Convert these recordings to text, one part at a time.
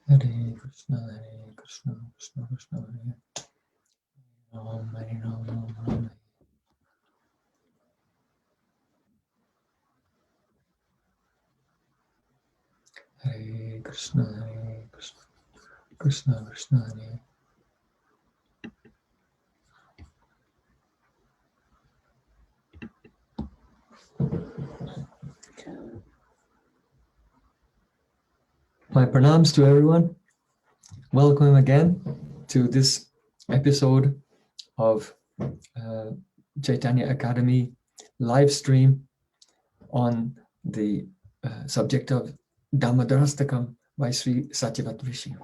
Hare Krishna, Krishna Krishna, Hare Ram, Hare Ram, Ram Ram. Hare Krishna, Krishna Krishna, Hare. My pranams to everyone. Welcome again to this episode of Chaitanya Academy live stream on the subject of Damodarastakam by Sri Satyavat Rishi.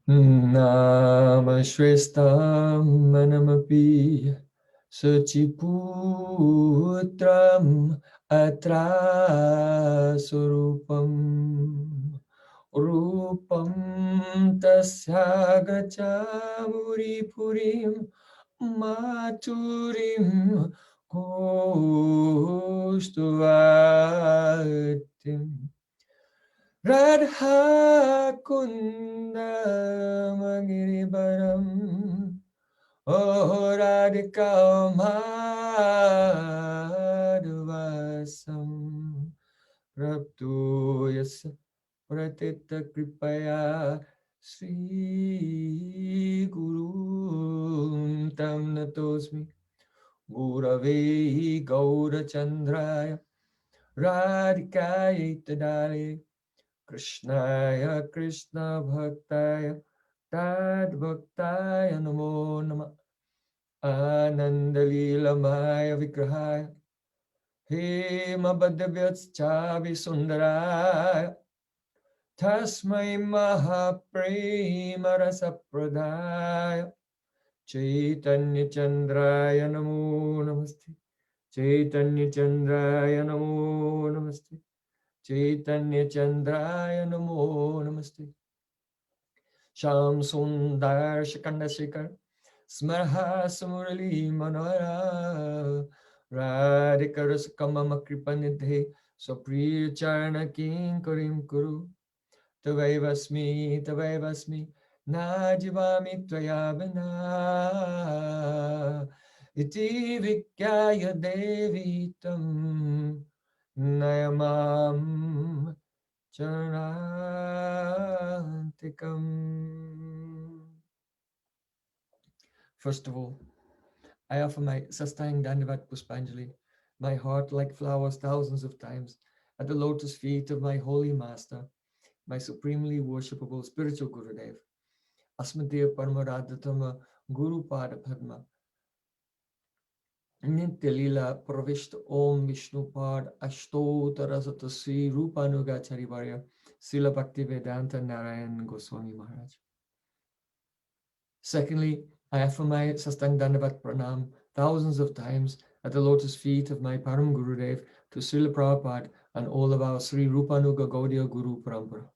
Nama Shrestam Manamapi Suchiputram Atra Surupam Rupam Tasya Gachamuri Purim Maturim Kostuvatim Radha Kunda Magiribaram Oh Radhika Madhuvasam Prabhu Yasa Pratita Kripaya Sri Guru Tam Natosmi Gurave Gaura Chandraya Radhikaya Tadale Krishnaya Krishna Bhaktaya Tad Bhaktaya Namo Nama Ananda Lila Maya Vigrahaya Hema Bhadavyats Chavi Sundaraya Tasmai Mahaprema Rasapradaya Chaitanya Chandraya Namo Namaste Chaitanya Chandraya Namo Namaste Chaitanya Chandraya Namo Namaste Sham Sundar Shikanda Shikar Smarha Samurali Manara Radhika Rasakamama Kripanidhe Supriya Charana King Karim Kuru Tavaivasmi Najivami Tvayavana Iti Vikyaya Devitam Nayamam Charantikam. First of all, I offer my Sastang Dandavat Puspanjali, my heart like flowers thousands of times, at the lotus feet of my holy master, my supremely worshipable spiritual Gurudev, Asmadeva Paramaradhatama Guru Pada Padma, Nitya Lila Pravishta Om Vishnu Pad Ashtotarasata Sri Rupanuga Charivarya Srila Bhakti Vedanta Narayan Goswami Maharaj. Secondly, I offer my Sastang Dandavat Pranam thousands of times at the lotus feet of my Param Gurudev to Srila Prabhupada and all of our Sri Rupanuga Gaudiya Guru Parampara.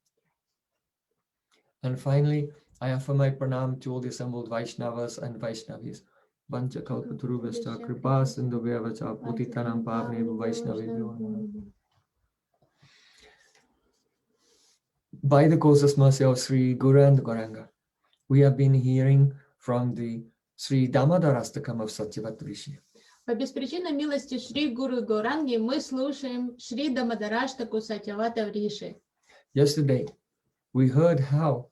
And finally, I offer my pranam to all the assembled Vaishnavas and Vaishnavis. Vancha Kalpataruvascha Kripa Sindhuvayavacha Putitanam Pavnevu Vaishnavibhyo. By the causeless mercy of Sri Guru and Gauranga, we have been hearing from the Sri Damodarastakam of Satyavat Rishi. По беспричинной милости Шри Гуру Гауранги мы слушаем Шри Дамодараштаку Сатьявата Риши. Yesterday, we heard how,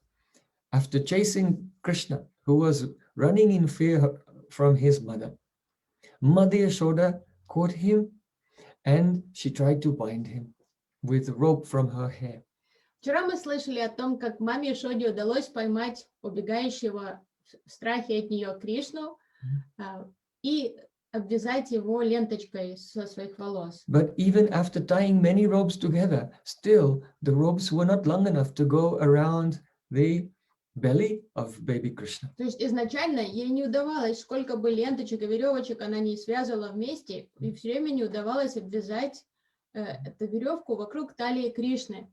after chasing Krishna, who was running in fear from his mother, Mother Yashoda caught him and she tried to bind him with rope from her hair. Вчера мы слышали о том, как маме Йашоде удалось поймать убегающего в страхе от нее Кришну и обвязать его ленточкой со своих волос. But even after tying many ropes together, still the ropes were not long enough to go around the belly of baby Krishna. То есть изначально ей не удавалось, сколько бы ленточек и веревочек она не связывала вместе, и все время не удавалось обвязать эту веревку вокруг талии Кришны.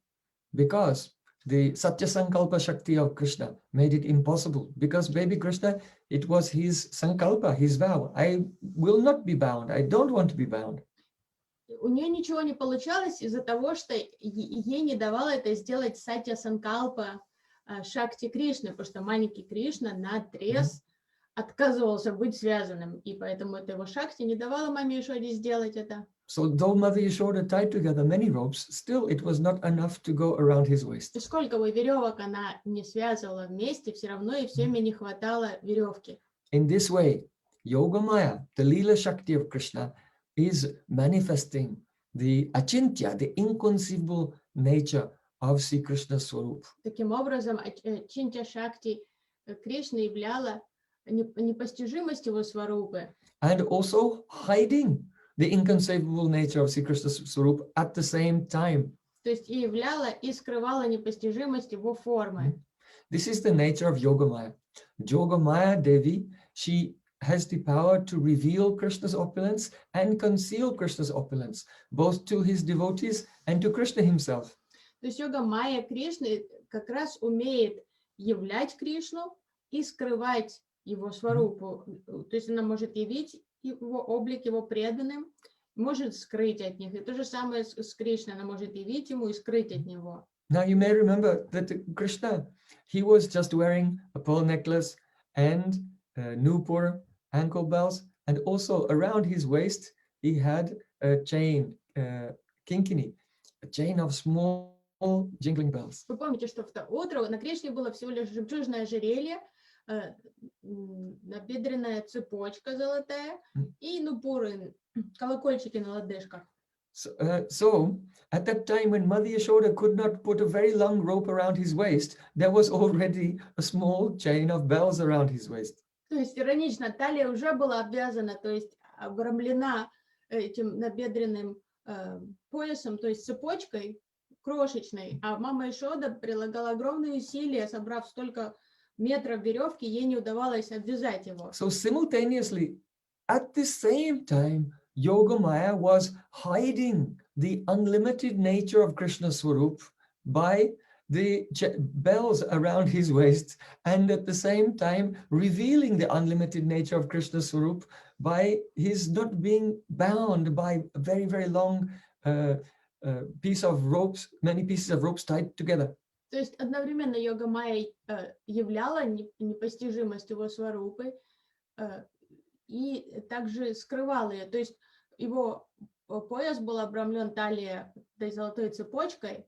Because the Satya Sankalpa Shakti of Krishna made it impossible. Because baby Krishna, it was his Sankalpa, his vow. I will not be bound. I don't want to be bound. у нее ничего не получалось из-за того, что ей не давало это сделать Сатья Санкалпа Шакти Кришны, потому что маленький Кришна наотрез отказывался быть связанным, и поэтому это его Шакти не давала маме Ишоде сделать это. So though Mother Yashoda tied together many ropes, still it was not enough to go around his waist. И сколько бы веревок она не связывала вместе, все равно и всеми не хватало веревки. In this way, Yogamaya, the Lila Shakti of Krishna, is manifesting the achintya, the inconceivable nature of Sri Krishna's Swarup. Таким образом, Чинтя Шакти Кришны являла непостижимость его сварупы. And also hiding the inconceivable nature of Sri Krishna's Swarup at the same time. То есть и являла, и скрывала непостижимость его формы. This is the nature of Yogamaya. Yogamaya Devi, she has the power to reveal Krishna's opulence and conceal Krishna's opulence, both to his devotees and to Krishna himself. То есть йога Майя Кришны как раз умеет являть Кришну и скрывать его сварупу. То есть она может явить его облик его преданным, может скрыть от них. И то же самое с Кришной, она может явить ему и скрыть от него. Now you may remember that Krishna, he was just wearing a pearl necklace and Nupur ankle bells, and also around his waist he had a chain, kinkini, a chain of small jingling bells. Вы помните, что в то утро на Кришне было всего лишь жемчужное ожерелье, набедренная цепочка золотая и нупуры, колокольчики на лодыжках. So at that time when Mother Yashoda could not put a very long rope around his waist, there was already a small chain of bells around his waist. То есть иронично, талия уже была обвязана, то есть обрамлена этим набедренным поясом, то есть цепочкой крошечной, а мама Ишода прилагала огромные усилия, собрав столько метров веревки, ей не удавалось обвязать его. So simultaneously, at the same time, Yogamaya was hiding the unlimited nature of Krishna's Swarup by the bells around his waist, and at the same time revealing the unlimited nature of Krishna's Swarup by his not being bound by a very, very long piece of ropes, many pieces of ropes tied together. То есть одновременно йога Майя являла непостижимость его сварупы и также скрывала ее. То есть его пояс был обрамлен талией этой золотой цепочкой,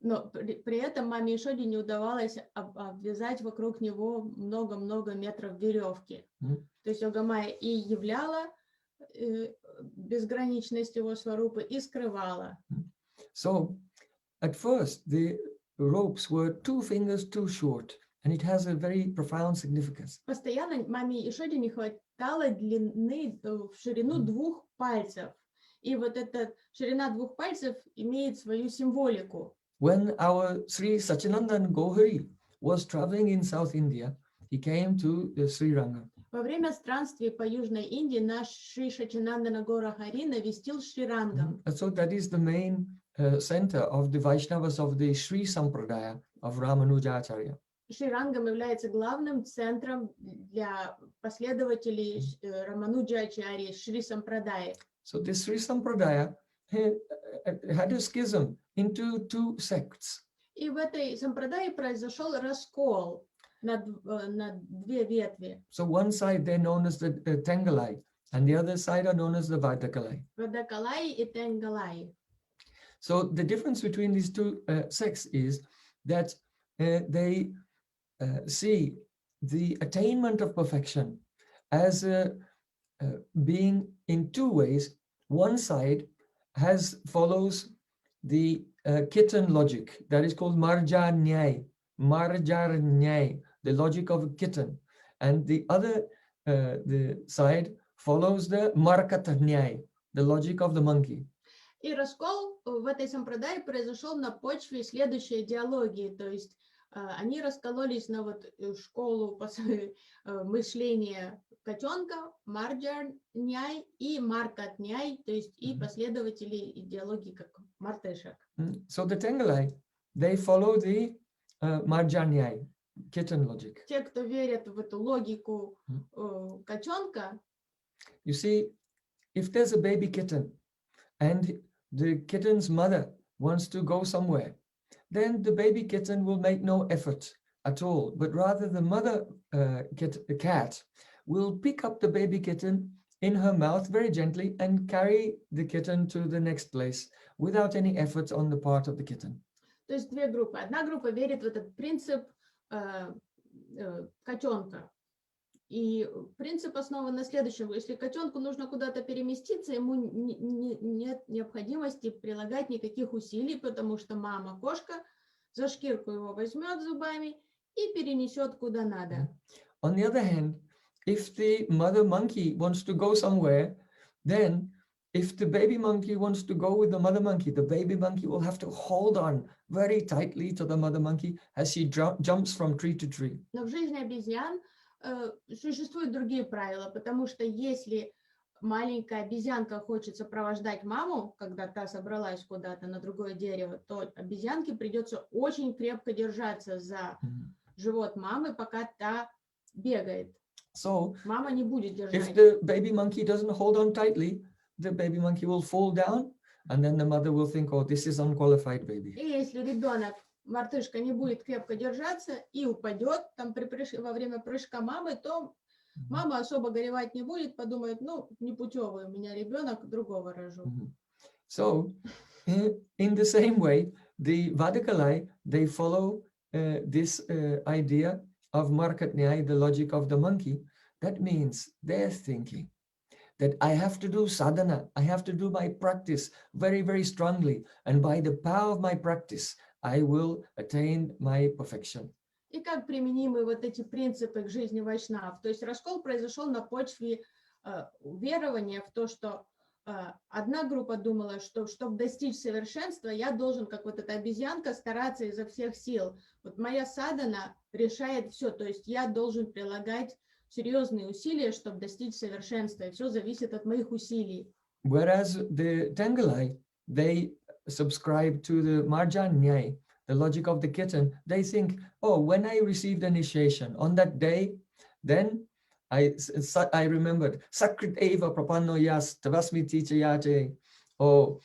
но при этом маме Ишоде не удавалось обвязать вокруг него много-много метров веревки. То есть йога Майя и являла безграничность его сварупы и скрывала. So at first the ropes were 2 fingers too short, and it has a very profound significance. Постоянно маме Ишоде не хватало длины в ширину 2 пальцев. И вот эта ширина 2 пальцев имеет свою символику. When our Sri Sachinandan Gohari was traveling in South India, he came to Sri Ranga. Во время странствий по Южной Индии наш Шри Сачинандана Гора Хари навестил Шри-Рангам. So that is the main center of the Vaishnavas of the Sri Sampradaya of Ramanujacharya. Шри-Рангам является главным центром для последователей Рамануджачарьи Шри Сампрадаи. So this Sri Sampradaya had a schism into 2 sects. И в этой сампрадае произошел раскол на 2 ветви. So one side they're known as the Tengalai, and the other side are known as the Vadakalai. Вадакалай и Тенгалай. So the difference between these 2 sects is that they see the attainment of perfection as being in 2 ways. One side follows the kitten logic that is called Marja Nyay, the logic of a kitten, and the other the side follows the Markata Nyay, the logic of the monkey. И раскол в этой сампрадае произошел на почве следующей идеологии, то есть они раскололись на вот школу мышления котенка, Марджа-Няй и Маркат-Няй, то есть и последователи идеологии как мартышек. So the Tengalai, they follow the Marja-Nyay, kitten logic. Те, кто верят в эту логику котенка, You see, if there's a baby kitten and the kitten's mother wants to go somewhere, then the baby kitten will make no effort at all, but rather the mother cat will pick up the baby kitten in her mouth very gently and carry the kitten to the next place without any effort on the part of the kitten. То есть две группы. Одна группа верит в этот принцип котенка. И принцип основан на следующем. Если котенку нужно куда-то переместиться, ему нет необходимости прилагать никаких усилий, потому что мама-кошка за шкирку его возьмет зубами и перенесет куда надо. On the other hand, if the mother monkey wants to go somewhere, then if the baby monkey wants to go with the mother monkey, the baby monkey will have to hold on very tightly to the mother monkey as she jumps from tree to tree. Но в жизни обезьян существуют другие правила, потому что если маленькая обезьянка хочет сопровождать маму, когда та собралась куда-то на другое дерево, то обезьянке придется очень крепко держаться за живот мамы, пока та бегает. So, мама не будет держать. If the baby monkey doesn't hold on tightly, the baby monkey will fall down, and then the mother will think, oh, this is unqualified baby. И если ребенок, мартышка, не будет крепко держаться и упадет там во время прыжка мамы, то мама особо горевать не будет, подумает, ну, непутевый у меня ребенок, другого рожу. So, in the same way, the Vadakalai, they follow this idea of Markat Nyaya, the logic of the monkey. That means they're thinking that I have to do sadhana, I have to do my practice very, very strongly, and by the power of my practice, I will attain my perfection. И как применимы вот эти принципы к жизни вайшнав? То есть раскол произошел на почве верования в то, что одна группа думала, что чтобы достичь совершенства, я должен, как вот эта обезьянка, стараться изо всех сил. Вот моя садхана решает все, то есть я должен прилагать серьезные усилия, чтобы достичь совершенства, и все зависит от моих усилий. Whereas the Tengalai, they subscribe to the Marjan Nyaya, the logic of the kitten. They think, oh, when I received initiation on that day, then I remembered Sakrit Eva Prapanno Yas Tavasmiti Chayate. Oh,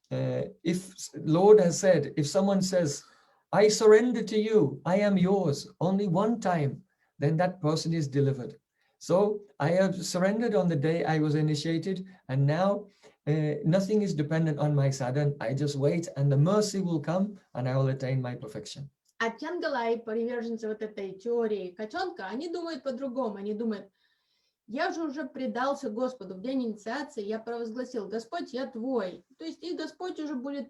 if Lord has said, if someone says, I surrender to you, I am yours, only one time, then that person is delivered. So I have surrendered on the day I was initiated, and now nothing is dependent on my sadhana. I just wait, and the mercy will come, and I will attain my perfection. А Тянгалай, приверженцы вот этой теории котенка, они думают по-другому. Они думают, я же уже предался Господу в день инициации, я провозгласил, Господь, я твой. То есть и Господь уже будет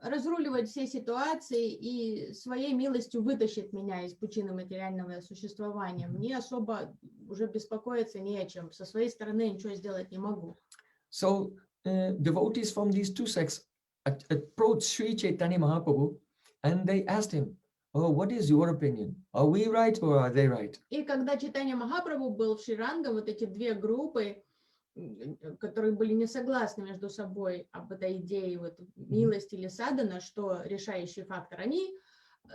разруливать все ситуации и своей милостью вытащит меня из пучины материального существования. Мне особо уже беспокоиться не о чем. Со своей стороны я ничего сделать не могу. So devotees from these two sects approached Sri Chaitanya Mahaprabhu and they asked him, oh, what is your opinion? Are we right or are they right? И когда Чайтанья Махапрабху был в Шри-Ранга, вот эти две группы, которые были не согласны между собой об этой идее вот, милости или садхана, что решающий фактор, они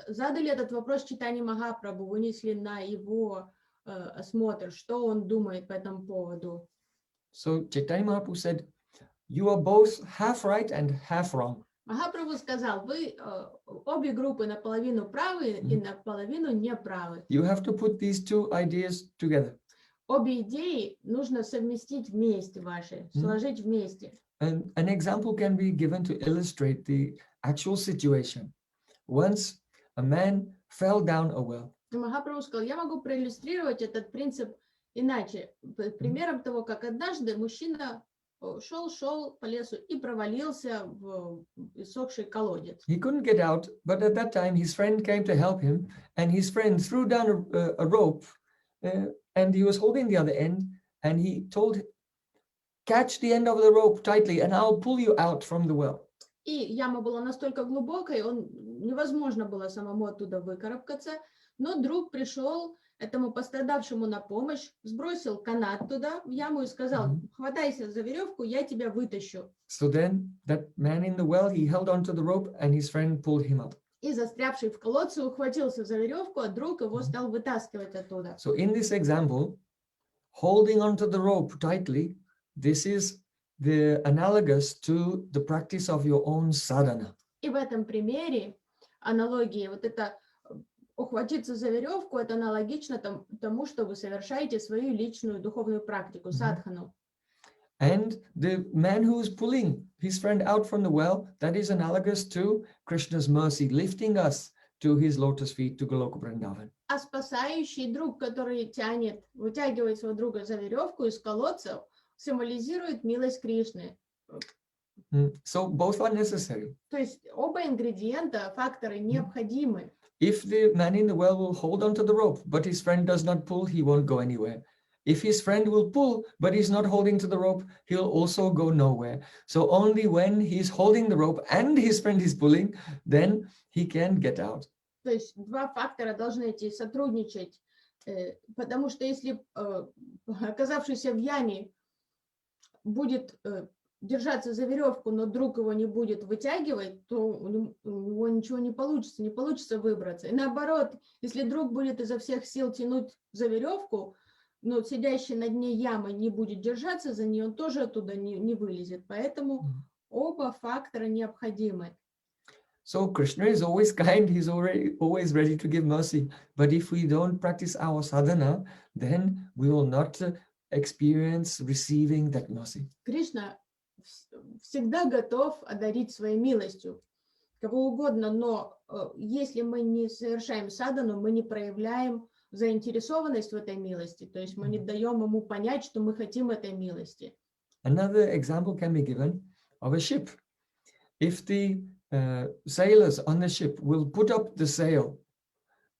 задали этот вопрос Чайтанье Махапрабху, вынесли на его осмотр, что он думает по этому поводу. So Chaitanya Mahaprabhu said, you are both half right and half wrong. Махапрабху сказал, вы обе группы наполовину правы и наполовину неправы. You have to put these two ideas together. Обе идеи нужно совместить вместе ваши, сложить вместе. And an example can be given to illustrate the actual situation. Once a man fell down a well. Махапрабху сказал, я могу проиллюстрировать этот принцип иначе. Примером того, как однажды мужчина шел по лесу и провалился в иссохший колодец. He couldn't get out, but at that time his friend came to help him, and his friend threw down a rope, and he was holding the other end, and he told him, catch the end of the rope tightly, and I'll pull you out from the well. И яма была настолько глубокой, невозможно было самому оттуда выкарабкаться, но друг пришел этому пострадавшему на помощь, сбросил канат туда, в яму и сказал, хватайся за веревку, я тебя вытащу. So then that man in the well, he held onto the rope and his friend pulled him up. И застрявший в колодце ухватился за веревку, а друг его стал вытаскивать оттуда. So in this example, holding onto the rope tightly, this is the analogous to the practice of your own sadhana. И в этом примере аналогии, вот это ухватиться за веревку, это аналогично тому, что вы совершаете свою личную духовную практику, садхану. And the man who is pulling his friend out from the well, that is analogous to Krishna's mercy, lifting us to his lotus feet to Goloka Vrindavan. А спасающий друг, который вытягивает своего друга за веревку из колодца, символизирует милость Кришны. So both are necessary. То есть оба ингредиента, факторы необходимы. If the man in the well will hold onto the rope, but his friend does not pull, he won't go anywhere. If his friend will pull, but he's not holding to the rope, he'll also go nowhere. So only when he's holding the rope and his friend is pulling, then he can get out. То есть два фактора должны сотрудничать, потому что если оказавшийся в яме будет держаться за веревку, но друг его не будет вытягивать, то у него ничего не получится выбраться. И наоборот, если друг будет изо всех сил тянуть за веревку, но сидящий на дне ямы не будет держаться за нее, он тоже оттуда не вылезет. Поэтому оба фактора необходимы. So Krishna is always kind, he's always ready to give mercy. But if we don't practice our sadhana, then we will not experience receiving that mercy. Кришна всегда готов одарить своей милостью кого угодно, но если мы не совершаем садану, мы не проявляем заинтересованность в этой милости, то есть мы не даем ему понять, что мы хотим этой милости. Another example can be given of a ship. If the sailors on the ship will put up the sail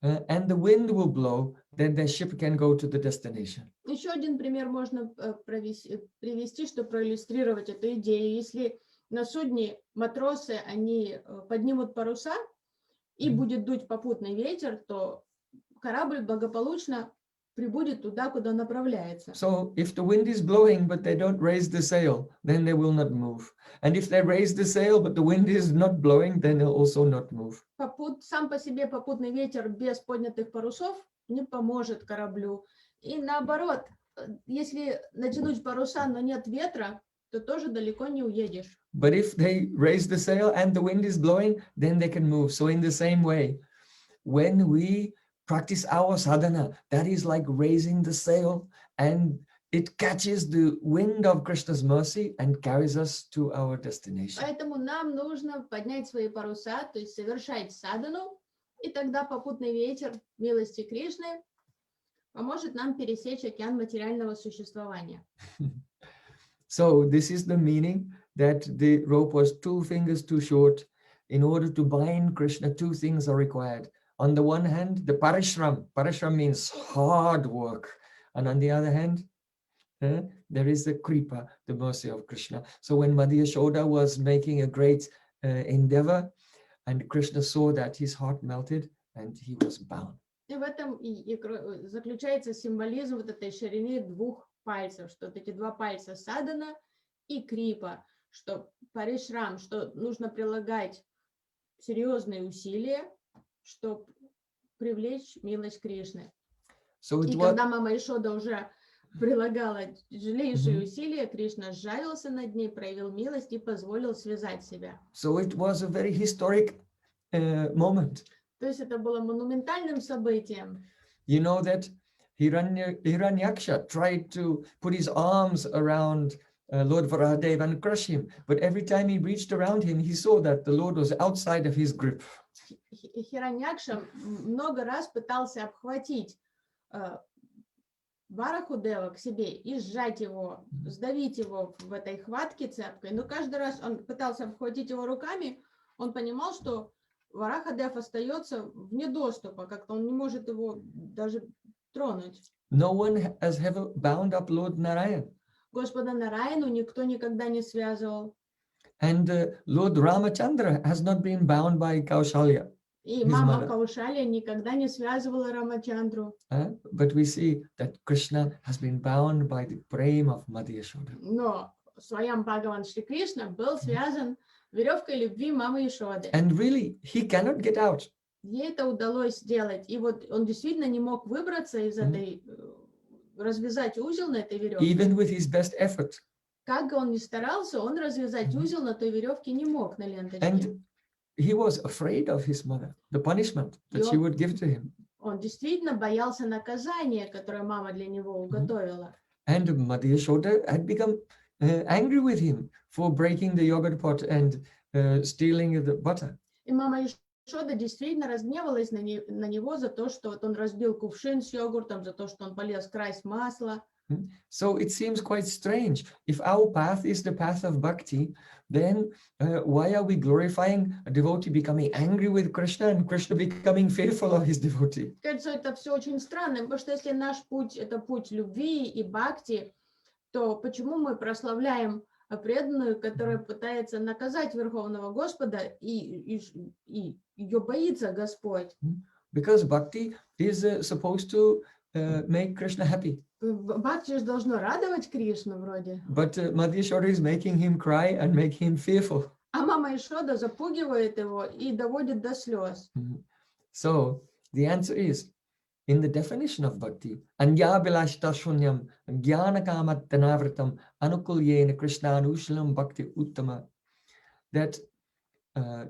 and the wind will blow, then the ship can go to the destination. Еще один пример можно привести, чтобы проиллюстрировать эту идею. Если на судне матросы, они поднимут паруса и будет дуть попутный ветер, то корабль благополучно прибудет туда, куда направляется. So if the wind is blowing but they don't raise the sail, then they will not move. And if they raise the sail but the wind is not blowing, then they'll also not move. Сам по себе попутный ветер без поднятых парусов не поможет кораблю. И наоборот, если натянуть паруса, но нет ветра, то тоже далеко не уедешь. But if they raise the sail and the wind is blowing, then they can move. So in the same way, when we practice our sadhana, that is like raising the sail, and it catches the wind of Krishna's mercy and carries us to our destination. Поэтому нам нужно поднять свои паруса, то есть совершать садану, и тогда попутный ветер милости Кришны поможет нам пересечь океан материального существования. So this is the meaning that the rope was 2 fingers too short. In order to bind Krishna, 2 things are required. On the one hand, the parishram. Parishram means hard work. And on the other hand, there is the kripa, the mercy of Krishna. So when Madhya Yashoda was making a great endeavor, and Krishna saw that, his heart melted and he was bound. И в этом и заключается символизм вот этой ширины 2 пальцев, что вот эти 2 пальца садана и крипа, что паришрам, что нужно прилагать серьезные усилия, чтобы привлечь милость Кришны. И когда мама Ишода уже прилагала тяжелейшие усилия, Кришна сжалился над ней, проявил милость и позволил связать себя. So it was a very historic moment. То есть это было монументальным событием. You know that Hiranyaksha tried to put his arms around Lord Varahadev and crush him, but every time he reached around him, he saw that the Lord was outside of his grip. Хираньякша много раз пытался обхватить Варахудева к себе и сжать его, сдавить его в этой хватке цепкой. Но каждый раз он пытался обхватить его руками, он понимал, что Варахадев остается вне доступа, как-то он не может его даже тронуть. No one has ever bound up Lord Narayan. Господа Нараяну никто никогда не связывал. And Lord Ramachandra has not been bound by Kaushalya. И мама Каушалия никогда не связывала Рамачандру. But we see that Krishna has been bound by the Prema of Madhya Yashoda. Но Своям Бхагаван Шри Кришна был связан веревкой любви мамы Ишоды. And really, he cannot get out. Ей это удалось сделать. И вот он действительно не мог выбраться из этой, развязать узел на этой веревке. Even with his best effort. Как он ни старался, он развязать узел на той веревке не мог на ленточке. And he was afraid of his mother, the punishment that she would give to him. Он действительно боялся наказания, которое мама для него уготовила. And Mother Yashoda had become angry with him for breaking the yogurt pot and stealing the butter. И мама Йошода действительно разгневалась на него за то, что вот он разбил кувшин с йогуртом, за то, что он полез красть масло. So it seems quite strange. If our path is the path of bhakti, then why are we glorifying a devotee becoming angry with Krishna and Krishna becoming fearful of his devotee? Кажется, это все очень странно, потому что если наш путь – это путь любви и бхакти, то почему мы прославляем преданную, которая пытается наказать Верховного Господа, и ее боится Господь? Because bhakti is supposed to make Krishna happy. Бхакти же должно радовать Кришну вроде. But Mother Yashoda is making him cry and making him fearful. А мама Йошода запугивает его и доводит до слез. So the answer is, in the definition of bhakti, anya bilashta shunyam jnana kamat tanavritam anukulyena krishnanushalam bhakti uttama, that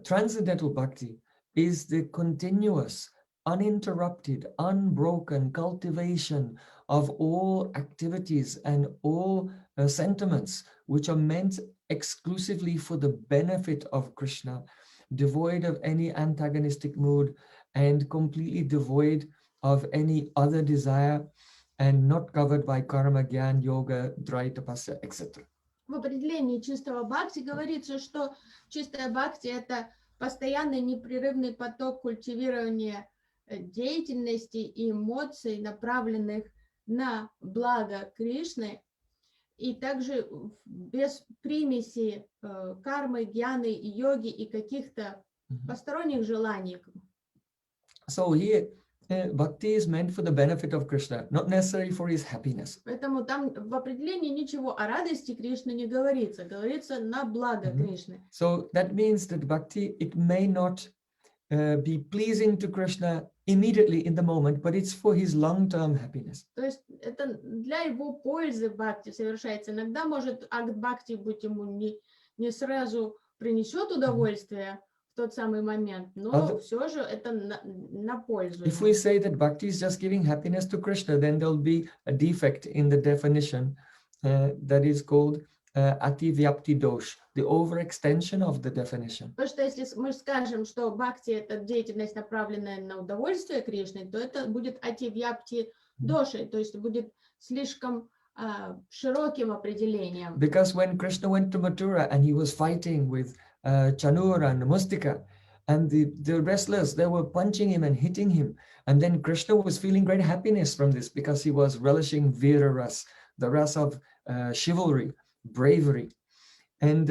transcendental bhakti is the continuous, uninterrupted, unbroken cultivation of all activities and all sentiments which are meant exclusively for the benefit of Krishna, devoid of any antagonistic mood and completely devoid of any other desire and not covered by karma, gyan, yoga, dry tapasya, etc. В определении чистого бхакти говорится, что чистая бхакти – это постоянный непрерывный поток культивирования деятельности и эмоций, направленных на благо Кришны, и также без примеси кармы, гьяны, йоги и каких-то посторонних желаний. So here, bhakti is meant for the benefit of Krishna, not necessarily for his happiness. Поэтому там в определении ничего о радости Кришны не говорится, говорится на благо Кришны. So that means that bhakti, it may not be pleasing to Krishna immediately in the moment, but it's for his long-term happiness. То есть это для его пользы бхакти совершается. Иногда может акт бхакти быть ему не сразу принесет удовольствие в тот самый момент, но все же это на пользу. If we say that bhakti is just giving happiness to Krishna, then there'll be a defect in the definition that is called ativyapti dosh, the overextension of the definition. Потому что если мы скажем, что бхакти – это деятельность, направленная на удовольствие Кришны, то это будет ативьяпти дошей, то есть будет слишком широким определением. Because when Krishna went to Mathura and he was fighting with Chanura and Mustika, and the wrestlers, they were punching him and hitting him, and then Krishna was feeling great happiness from this because he was relishing Veera ras, the ras of chivalry, bravery. And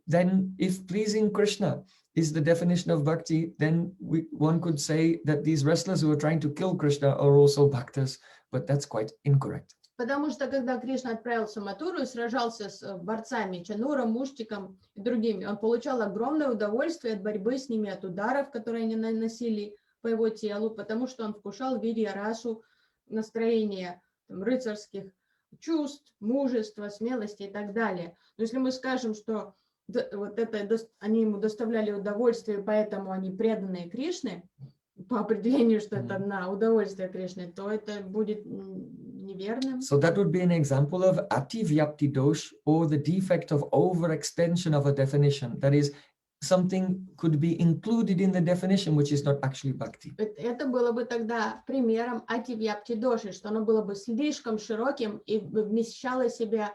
then if pleasing Krishna is the definition of bhakti, then one could say that these wrestlers who are trying to kill Krishna are also bhaktas, but that's quite incorrect. Потому что когда Кришна отправился в Матуру и сражался с борцами Чануром, Муштиком и другими, он получал огромное удовольствие от борьбы с ними, от ударов, которые они наносили по его телу, потому что он вкушал вирья расу, настроение рыцарских чувств, мужества, смелости и так далее. Но если мы скажем, что вот это они ему доставляли удовольствие, поэтому они преданные Кришне, по определению, что это на удовольствие Кришны, то это будет неверным. So that would be an example of ativyapti dosh, or the defect of overextension of a definition. That is, something could be included in the definition which is not actually bhakti. Это было бы тогда примером ативьяпти доши, что оно было бы слишком широким и вмещало в себя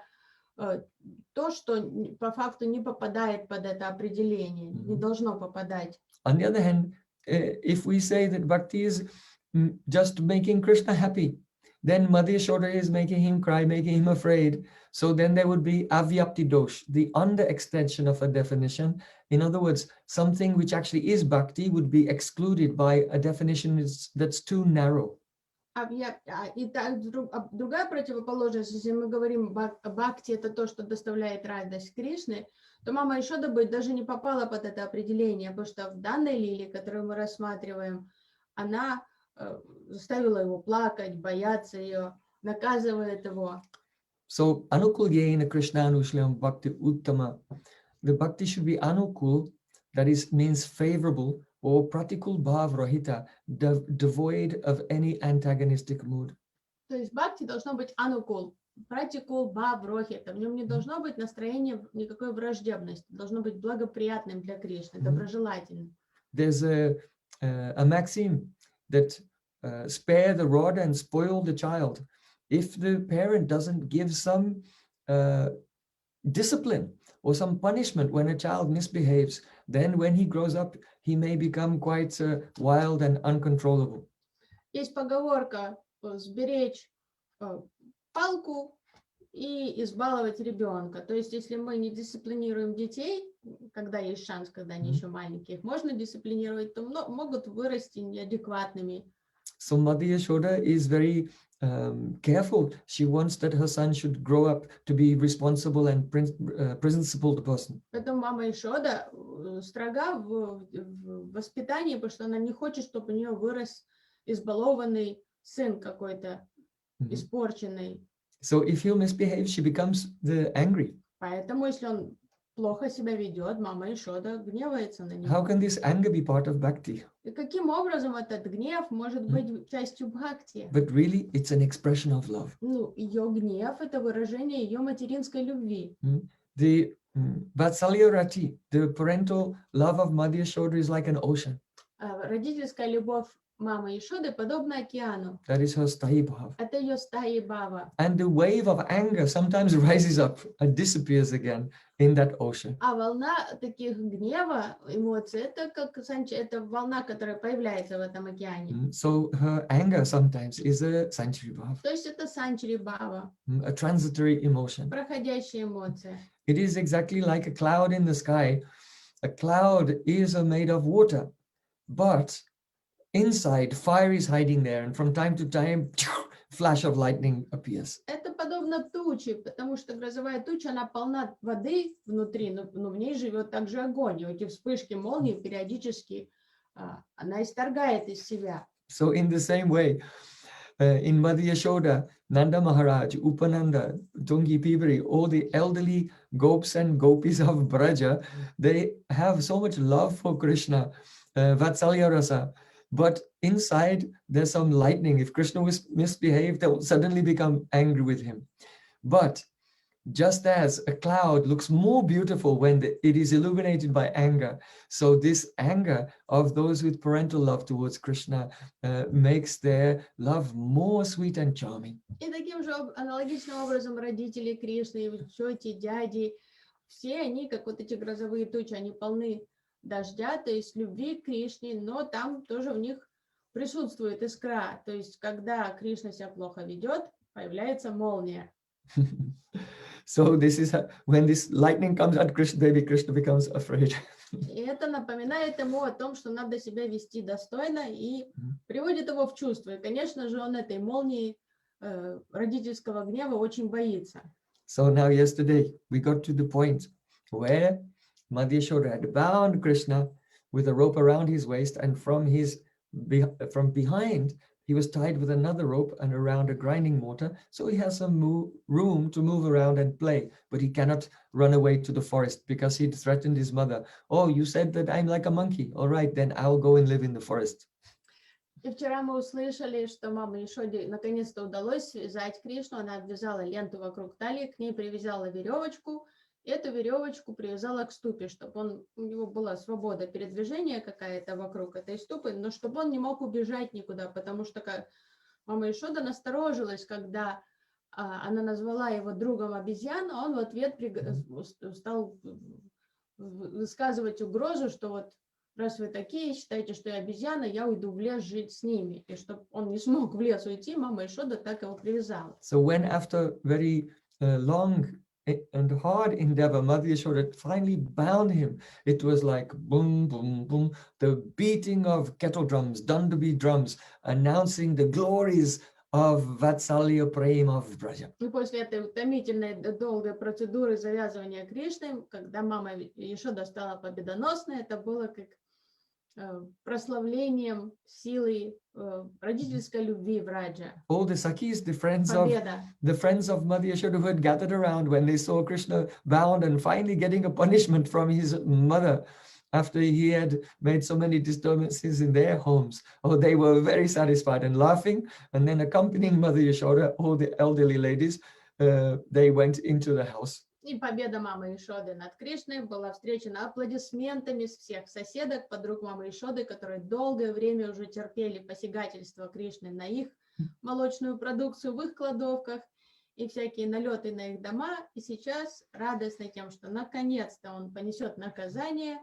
то, что по факту не попадает под это определение, не должно попадать. On the other hand, if we say that bhakti is just making Krishna happy, then Mother Yashoda is making him cry, making him afraid. So then there would be avyapti dosh, the under-extension of a definition. In other words, something which actually is bhakti would be excluded by a definition that's too narrow. И другая противоположность, если мы говорим бхакти, это то, что доставляет радость Кришны, то мама Йошода бы даже не попала под это определение, потому что в данной лиле, которую мы рассматриваем, она заставила его плакать, бояться ее, наказывает его. So Anukul Yena Krishna Anushlam Bhakti Uttama. The bhakti should be Anukul, that is means favorable, or Pratikul Bhav Rahita, devoid of any antagonistic mood. То есть бхакти должно быть анукул, пратикул, бхав, рохита. В нем не должно быть настроения никакой враждебности, должно быть благоприятным для Кришны, доброжелательным. There's a maxim that spare the rod and spoil the child. If the parent doesn't give some discipline or some punishment when a child misbehaves, then when he grows up, he may become quite wild and uncontrollable. Есть поговорка сберечь палку и избаловать ребенка. То есть, если мы не дисциплинируем детей, когда есть шанс, когда они еще маленькие, их можно дисциплинировать, то могут вырасти неадекватными. So Mother Yashoda is very careful. She wants that her son should grow up to be responsible and principled person. Поэтому мама Йашода строга в воспитании, потому что она не хочет, чтобы у нее вырос избалованный сын какой-то, испорченный. So if he misbehaves, she becomes angry. Поэтому, если он плохо себя ведет, мама Йашода гневается на него. How can this anger be part of bhakti? И каким образом этот гнев может быть частью бхакти? But really, it's an expression of love. Ну, ее гнев – это выражение ее материнской любви. The Vatsalya Rati, the parental love of Mother Yashoda is like an ocean. Родительская любовь мамы Йашоды подобна океану. That is her Sthayi Bhav. Это ее стаи бхава. And the wave of anger sometimes rises up and disappears again in that ocean. А волна таких гнева, эмоций, это волна, которая появляется в этом океане. So her anger sometimes is a Sanchari Bhav. То есть это санчари бхава, A transitory emotion. проходящая эмоция. It is exactly like a cloud in the sky. A cloud is made of water, but inside fire is hiding there, and from time to time, flash of lightning appears. Это подобно туче, потому что грозовая туча, она полна воды внутри, но в ней живет также огонь. И эти вспышки молнии периодически она исторгает из себя. So in the same way, in Mother Yashoda, Nanda Maharaj, Upananda, Tungi Pibri, all the elderly gopis and gopis of Braja, they have so much love for Krishna, Vatsalya Rasa. But inside, there's some lightning. If Krishna was misbehaved, they will suddenly become angry with him. But just as a cloud looks more beautiful when it is illuminated by anger, so this anger of those with parental love towards Krishna makes their love more sweet and charming. И таким же аналогичным образом родители Кришны, тети, дяди, все они, как вот эти грозовые тучи, они полны дождя, то есть любви к Кришне, но там тоже в них присутствует искра. То есть когда Кришна себя плохо ведет, появляется молния. So this is when this lightning comes at Krishna, baby Krishna becomes afraid. И это напоминает ему о том, что надо себя вести достойно и приводит его в чувство. И, конечно же, он этой молнии родительского гнева очень боится. So now yesterday we got to the point where Mother Yashoda had bound Krishna with a rope around his waist, and from behind he was tied with another rope and around a grinding mortar, so he has some room to move around and play, but he cannot run away to the forest because he threatened his mother. Oh, you said that I'm like a monkey. All right, then I'll go and live in the forest. И вчера мы услышали, что маме Йашоде наконец-то удалось связать Кришну. Она обвязала ленту вокруг талии, к ней привязала веревочку. Эту веревочку привязала к ступе, чтобы у него была свобода передвижения какая-то вокруг этой ступы, но чтобы он не мог убежать никуда, потому что мама Йашода насторожилась, когда она назвала его другом обезьян, а он в ответ стал высказывать угрозу, что вот раз вы такие, считаете, что я обезьяна, я уйду в лес жить с ними. И чтобы он не смог в лес уйти, мама Йашода так его привязала. So when after very long and hard endeavor, Mother Yashoda finally bound him, it was like boom, boom, boom, the beating of kettle drums, Dandabi drums, announcing the glories of Vatsalya Prema of Braja. И после этой утомительной долгой процедуры завязывания Кришны, когда мама Йашода стала победоносной, это было как прославлением силы родительской любви в Раджа. All the Sakhis, Победа. the friends of Mother Yashoda who had gathered around when they saw Krishna bound and finally getting a punishment from his mother after he had made so many disturbances in their homes. Oh, they were very satisfied and laughing. And then accompanying Mother Yashoda, all the elderly ladies, they went into the house. И победа мамы Ишоды над Кришной была встречена аплодисментами с всех соседок, подруг мамы Ишоды, которые долгое время уже терпели посягательство Кришны на их молочную продукцию в их кладовках и всякие налеты на их дома. И сейчас, радостны тем, что наконец-то он понесет наказание,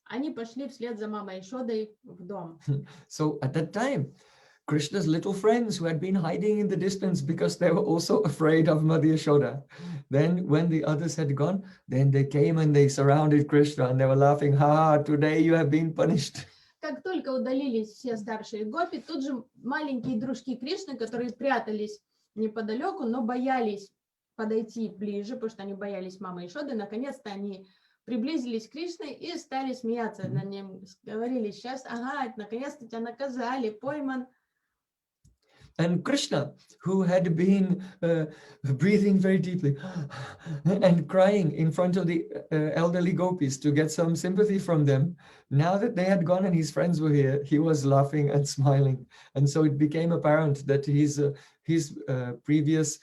они пошли вслед за мамой Ишодой в дом. So at that time, Krishna's little friends who had been hiding in the distance because they were also afraid of Mother Yashoda. Then when the others had gone, then they came and they surrounded Krishna and they were laughing, ha, today you have been punished. Как только удалились все старшие гопи, тут же маленькие дружки Кришны, которые прятались неподалеку, но боялись подойти ближе, потому что они боялись мамы Ишоды, наконец-то они приблизились к Кришне и стали смеяться над ним. Говорили, сейчас, ага, наконец-то тебя наказали, пойман. And Krishna, who had been breathing very deeply and crying in front of the elderly gopis to get some sympathy from them, now that they had gone and his friends were here, he was laughing and smiling. And so it became apparent that his previous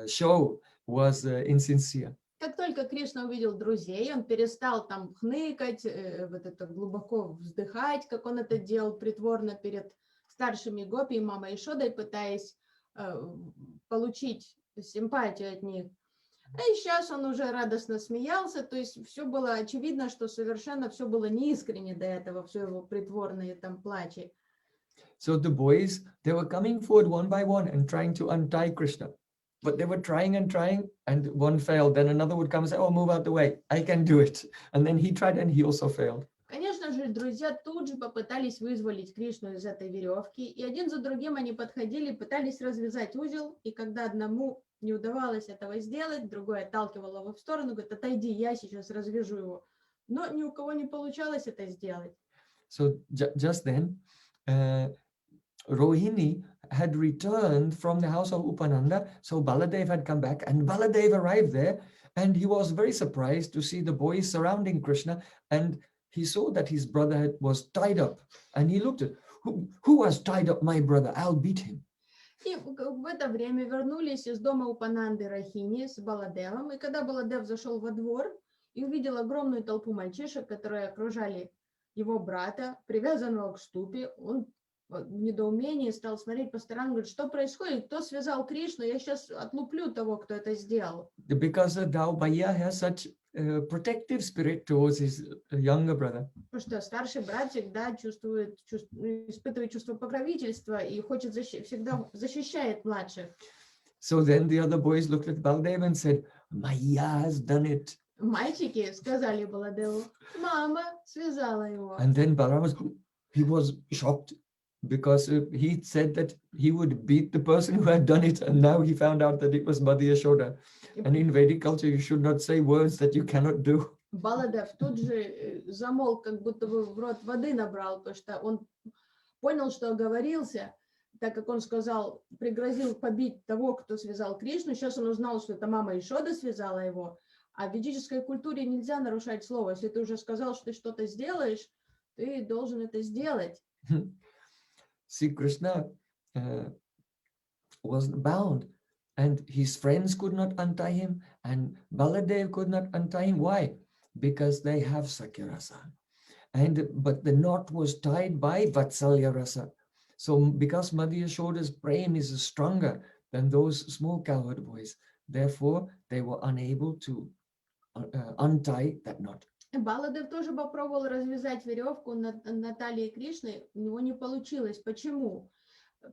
show was insincere. Как только Кришна увидел друзей, он перестал там хныкать, вот это глубоко вздыхать, как он это делал притворно перед старшими гопи и мамой Ишодой, пытаясь получить симпатию от них. И сейчас он уже радостно смеялся, то есть все было очевидно, что совершенно все было неискренне до этого, все его притворные там плачи. So the boys, they were coming forward one by one and trying to untie Krishna. But they were trying, and one failed. Then another would come and say, oh, move out the way, I can do it. And then he tried and he also failed. Конечно же, друзья тут же попытались вызволить Кришну из этой веревки, и один за другим они подходили, пытались развязать узел, и когда одному не удавалось этого сделать, другой отталкивал его в сторону, говорит, отойди, я сейчас развяжу его. Но ни у кого не получалось это сделать. So just then, Rohini had returned from the house of Upananda, so Baladev had come back, and Baladev arrived there, and he was very surprised to see the boys surrounding Krishna, and he saw that his brother was tied up, and he looked at, who has tied up my brother? I'll beat him. И в это время вернулись из дома Упананды Рахини с Баладевом, и когда Баладев зашел во двор и увидел огромную толпу мальчишек, которые окружали его брата, привязанного к ступе, он в недоумении стал смотреть по сторонам, говорит, что происходит, кто связал Кришну, я сейчас отлуплю того, кто это сделал. Because Daubaya has such protective spirit towards his younger brother. Потому что старший брат всегда испытывает чувство покровительства и хочет всегда защищает младших. So then the other boys looked at Baldev and said, Maya has done it. Мальчики сказали Баладеву, мама связала его. And then Balaram was shocked because he said that he would beat the person who had done it, and now he found out that it was Mother Yashoda. And in Vedic culture, you should not say words that you cannot do. Баладев тут же замолк, как будто бы в рот воды набрал, потому что он понял, что оговорился, так как он сказал, пригрозил побить того, кто связал Кришну. Сейчас он узнал, что это мама Ишода связала его. А в ведической культуре нельзя нарушать слово. Если ты уже сказал, что ты что-то сделаешь, ты должен это сделать. See, Krishna was bound, and his friends could not untie him, and Baladev could not untie him. Why? Because they have Sakyarasa. But the knot was tied by Vatsalya Rasa. So because Mother Yashoda's prema is stronger than those small cowherd boys, therefore they were unable to untie that knot. Баладев тоже попробовал развязать веревку на талии Кришны, у него не получилось. Почему?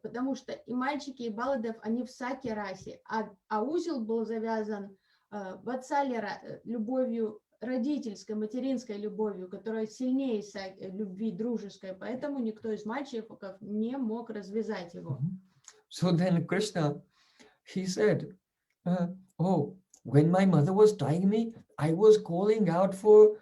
Потому что и мальчики, и Баладев, они в саки-расе, а узел был завязан ватсалия, любовью родительской, материнской любовью, которая сильнее любви дружеской, поэтому никто из мальчиков не мог развязать его. So then Krishna, he said, oh, when my mother was tying me, I was calling out for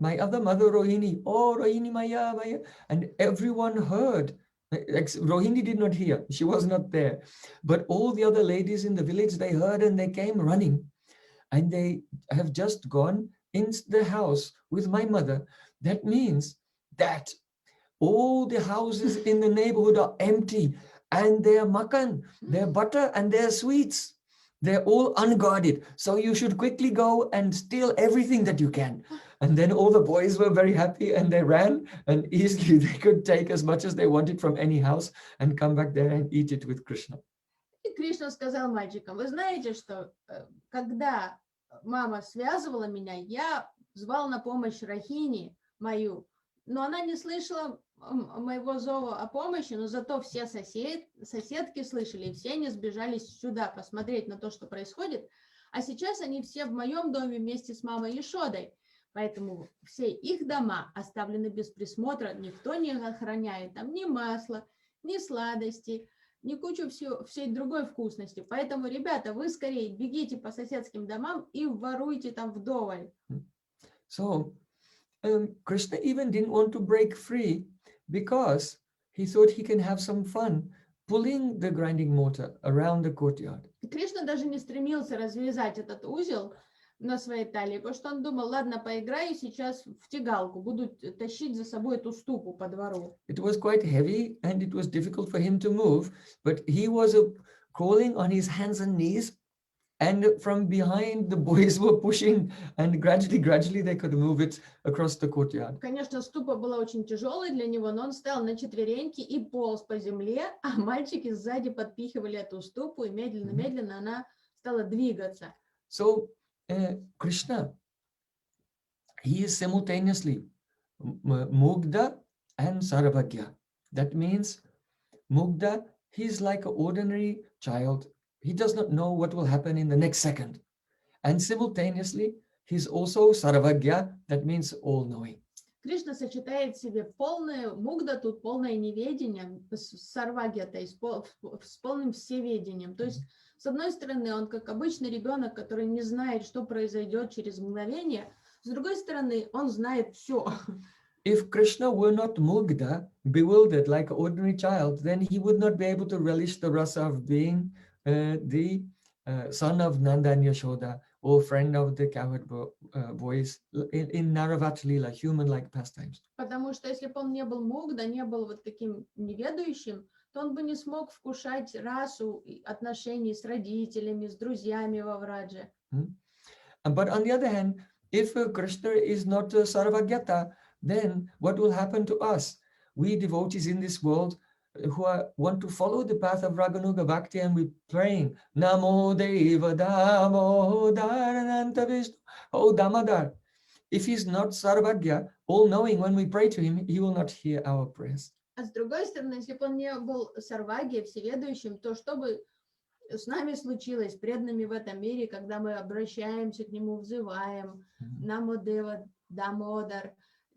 my other mother Rohini, oh Rohini Maya, Maya, and everyone heard. Rohini did not hear, she was not there. But all the other ladies in the village, they heard and they came running. And they have just gone in the house with my mother. That means that all the houses in the neighborhood are empty, and their makan, their butter, and their sweets, they're all unguarded. So you should quickly go and steal everything that you can. And then all the boys were very happy and they ran, and easily they could take as much as they wanted from any house and come back there and eat it with Krishna. И Кришна сказал мальчикам: вы знаете, что когда мама связывала меня, я звал на помощь Рахини мою, но она не слышала моего зова о помощи, но зато все соседки слышали, и все они сбежались сюда посмотреть на то, что происходит. А сейчас они все в моем доме вместе с мамой Ешодой. Поэтому все их дома оставлены без присмотра, никто не охраняет там ни масла, ни сладости, ни кучу всей другой вкусности. Поэтому, ребята, вы скорее бегите по соседским домам и воруйте там вдоволь. So, Krishna even didn't want to break free because he thought he can have some fun pulling the grinding mortar around the courtyard. Кришна даже не стремился развязать этот узел на своей талии, потому что он думал: ладно, поиграю сейчас в тягалку, буду тащить за собой эту ступу по двору. It was quite heavy and it was difficult for him to move, but he was crawling on his hands and knees, and from behind the boys were pushing, and gradually they could move it across the courtyard. Конечно, ступа была очень тяжелой для него, но он стоял на четвереньки и полз по земле, а мальчики сзади подпихивали эту ступу, и медленно-медленно она стала двигаться. So Krishna, he is simultaneously Mugdha and Sarvagya. That means Mugdha, he is like an ordinary child. He does not know what will happen in the next second. And simultaneously, he's also Sarvagya, that means all-knowing. Кришна сочетает в себе полное мугда, тут полное неведение, сарвагья, то есть с полным всеведением. То есть, с одной стороны, он как обычный ребенок, который не знает, что произойдет через мгновение, с другой стороны, он знает все. If Krishna were not mugdha, bewildered like an ordinary child, then he would not be able to relish the rasa of being the son of Nanda and Yashoda, or friend of the cowherd boys in Naravat Lila, human-like pastimes. Потому что если бы он не был мугда, не был вот таким неведающим, то он бы не смог вкушать расу отношений с родителями, с друзьями во Врадже. But on the other hand, if Krishna is not Sarvagyata, then what will happen to us? We devotees in this world who want to follow the path of Raganuga Bhakti, and we're praying, Namo Deva Damodarananta Vishnu, oh Damodara. If he's not Sarvagya, all-knowing, when we pray to him, he will not hear our prayers. А с другой стороны, если бы он не был сарваги, всеведущим, то что бы с нами случилось, преданными в этом мире, когда мы обращаемся к нему, взываем, Намо Дева Дамодар,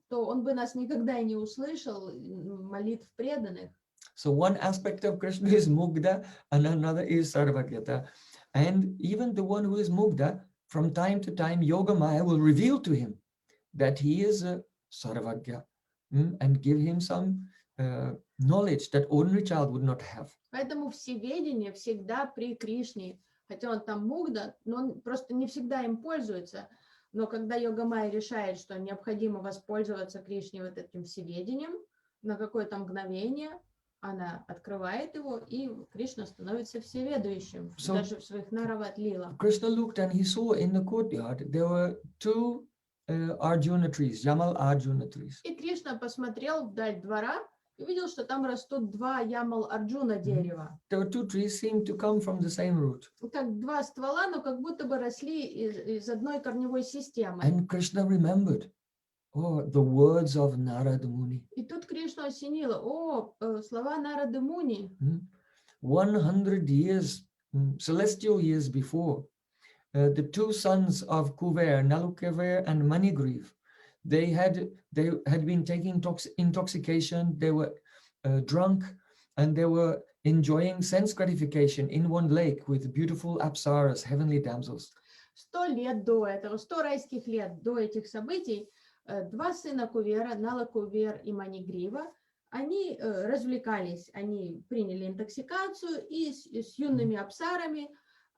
то он бы нас никогда и не услышал, молитв преданных. So one aspect of Krishna is Mugdha and another is Sarvagyata. And even the one who is Mugdha, from time to time, Yoga Maya will reveal to him that he is a Sarvagya and give him some knowledge that ordinary child would not have. Поэтому всеведение всегда при Кришне. Хотя он там Мугда, но он просто не всегда им пользуется. Но когда Йога Майя решает, что необходимо воспользоваться Кришне вот этим всеведением, на какое-то мгновение она открывает его, и Кришна становится всеведущим, даже в своих нарават лила. Krishna looked and he saw in the courtyard there were two Arjuna trees, Yamal Arjuna trees. И Кришна посмотрел вдаль двора и увидел, что там растут два Ямал Арджуна дерева. There were two trees seemed to come from the same root. Как два ствола, но как будто бы росли из одной корневой системы. And Krishna remembered, oh, the words of Narada Muni. И тут Кришну осенило: о, слова Нарады Муни. 100 years, celestial years before, the two sons of Kuver, Nalukaver and Manigriv, they had been taking intoxication, they were drunk, and they were enjoying sense gratification in one lake with beautiful apsaras, heavenly damsels. 100 лет до этого, 100 райских лет до этих событий, Два сына Кувера, Нала Кувер и Манигрива, они развлекались, они приняли интоксикацию и с юными апсарами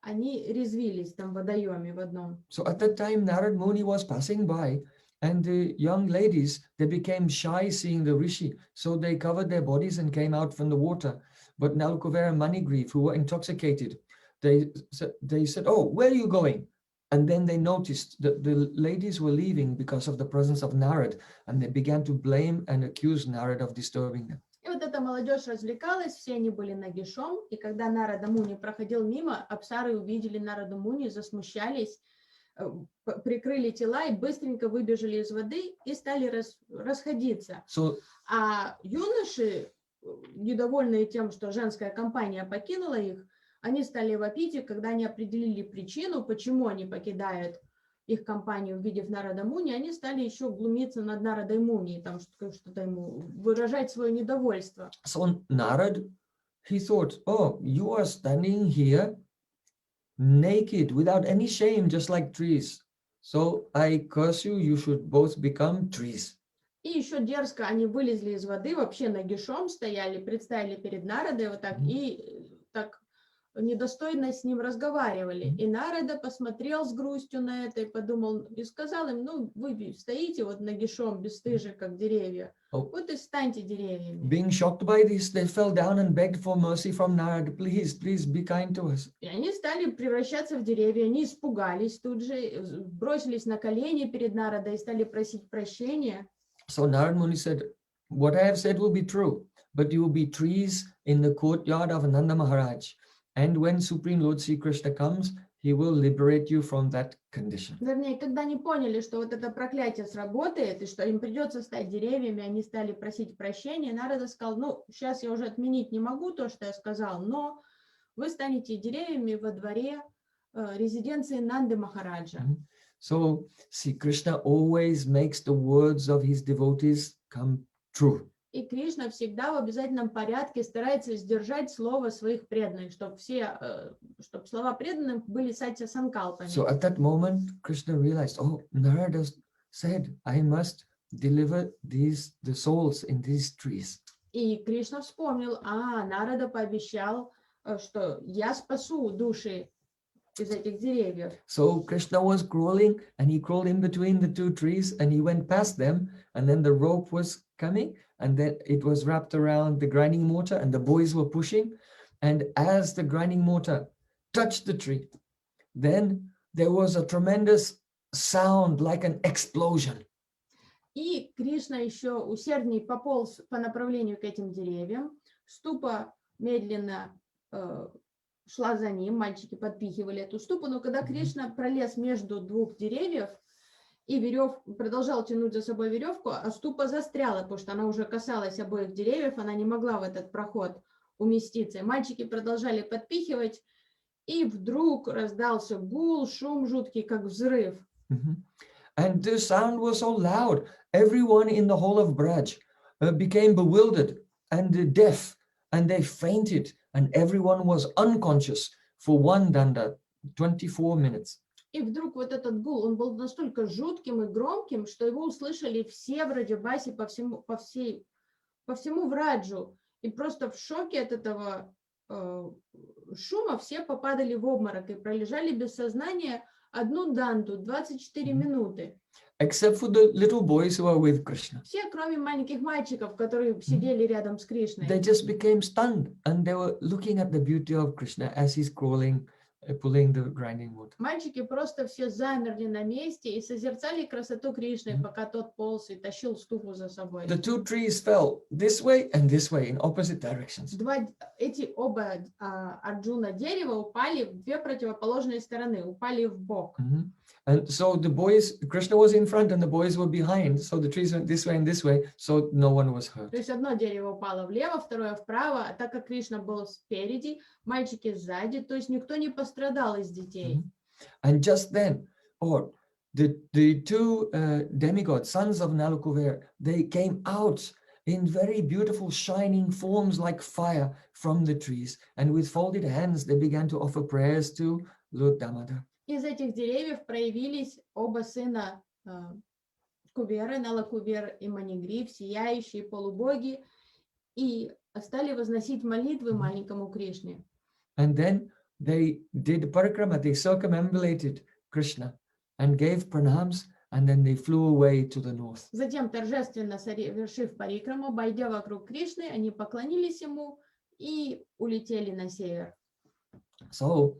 они резвились там в водоеме в одном. So at that time, Narad Muni was passing by, and the young ladies, they became shy seeing the rishi, so they covered their bodies and came out from the water. But Nalukuvera and Manigriv, who were intoxicated, they said, "Oh, where are you going?" And then they noticed that the ladies were leaving because of the presence of Narad, and they began to blame and accuse Narad of disturbing them. И вот эта молодежь развлекалась, все они были нагишом, и когда Нарада Муни проходил мимо, апсары увидели Нараду Муни, засмущались, прикрыли тела и быстренько выбежали из воды и стали расходиться. А юноши, недовольные тем, что женская компания покинула их, они стали вопить, и когда они определили причину, почему они покидают их компанию, увидев Нарада Муни, они стали еще глумиться над Нарадой Муни, там что-то ему выражать свое недовольство. So Narad, he thought, "Oh, you are standing here naked, without any shame, just like trees. So I curse you, you should both become trees." И еще дерзко они вылезли из воды, вообще нагишом стояли, представили перед Нарадой вот так, и так недостойно с ним разговаривали. И Нарада посмотрел с грустью на это и подумал, и сказал им, ну, вы стоите вот нагишом, бесстыжие, как деревья. Вот и станьте деревьями. Being shocked by this, they fell down and begged for mercy from Narada. Please, please be kind to us. И они стали превращаться в деревья, они испугались тут же, бросились на колени перед Нарадой и стали просить прощения. So Narad Muni said, "What I have said will be true, but you will be trees in the courtyard of Nanda Maharaj. And when Supreme Lord Sri Krishna comes, he will liberate you from that condition." Вернее, когда они поняли, что вот это проклятие сработает, и что им придется стать деревьями, они стали просить прощения, Нарада сказал, ну, сейчас я уже отменить не могу то, что я сказал, но вы станете деревьями во дворе резиденции Нанды Махараджа. So Sri Krishna always makes the words of his devotees come true. И Кришна всегда в обязательном порядке старается сдержать слово своих преданных, чтобы слова преданных были сатья санкалпами. So at that moment, Krishna realized, oh, Narada said, I must deliver the souls in these trees. И Кришна вспомнил, Нарада пообещал, что я спасу души из этих деревьев. So Krishna was crawling, and he crawled in between the two trees, and he went past them, and then the rope was coming, and then it was wrapped around the grinding mortar, and the boys were pushing, and as the grinding mortar touched the tree, then there was a tremendous sound like an explosion. И Кришна еще усерднее пополз по направлению к этим деревьям, ступа медленно шла за ним, мальчики подпихивали эту ступу, но когда Кришна пролез между двух деревьев и продолжал тянуть за собой веревку, а ступа застряла, потому что она уже касалась обоих деревьев, она не могла в этот проход уместиться. И мальчики продолжали подпихивать, и вдруг раздался гул, шум жуткий, как взрыв. And the sound was so loud, everyone in the whole of Braj became bewildered and deaf, and they fainted, and everyone was unconscious for one danda, 24 minutes. И вдруг вот этот гул, он был настолько жутким и громким, что его услышали все в Раджабасе по всему Враджу. И просто в шоке от этого шума все попадали в обморок и пролежали без сознания одну данду, 24 минуты. Except for the little boys who are with Krishna. Все, кроме маленьких мальчиков, которые сидели рядом с Кришной. They just became stunned, and they were looking at the beauty of Krishna as he's crawling, pulling the grinding wood. Мальчики просто все замерли на месте и созерцали красоту Кришны, пока тот полз и тащил ступу за собой. The two trees fell this way and this way in opposite directions. Эти оба Арджуна дерева упали в две противоположные стороны, упали в бок. And so the boys, Krishna was in front and the boys were behind, so the trees went this way and this way, so no one was hurt. То есть одно дерево упало влево, второе вправо, а так как Кришна был спереди, мальчики сзади, то есть никто не пострадал из детей. And just then, the two demigods, sons of Nalukuver, they came out in very beautiful shining forms like fire from the trees, and with folded hands they began to offer prayers to Lord Damodara. Из этих деревьев проявились оба сына куверы, налакувер и манигриф, сияющие полубоги, и стали возносить молитвы маленькому Кришне. And then they did parikrama, they circumambulated Krishna and gave pranams, and then they flew away to the north. Затем, торжественно совершив парикраму, обойдя вокруг Кришны, они поклонились ему и улетели на север. So,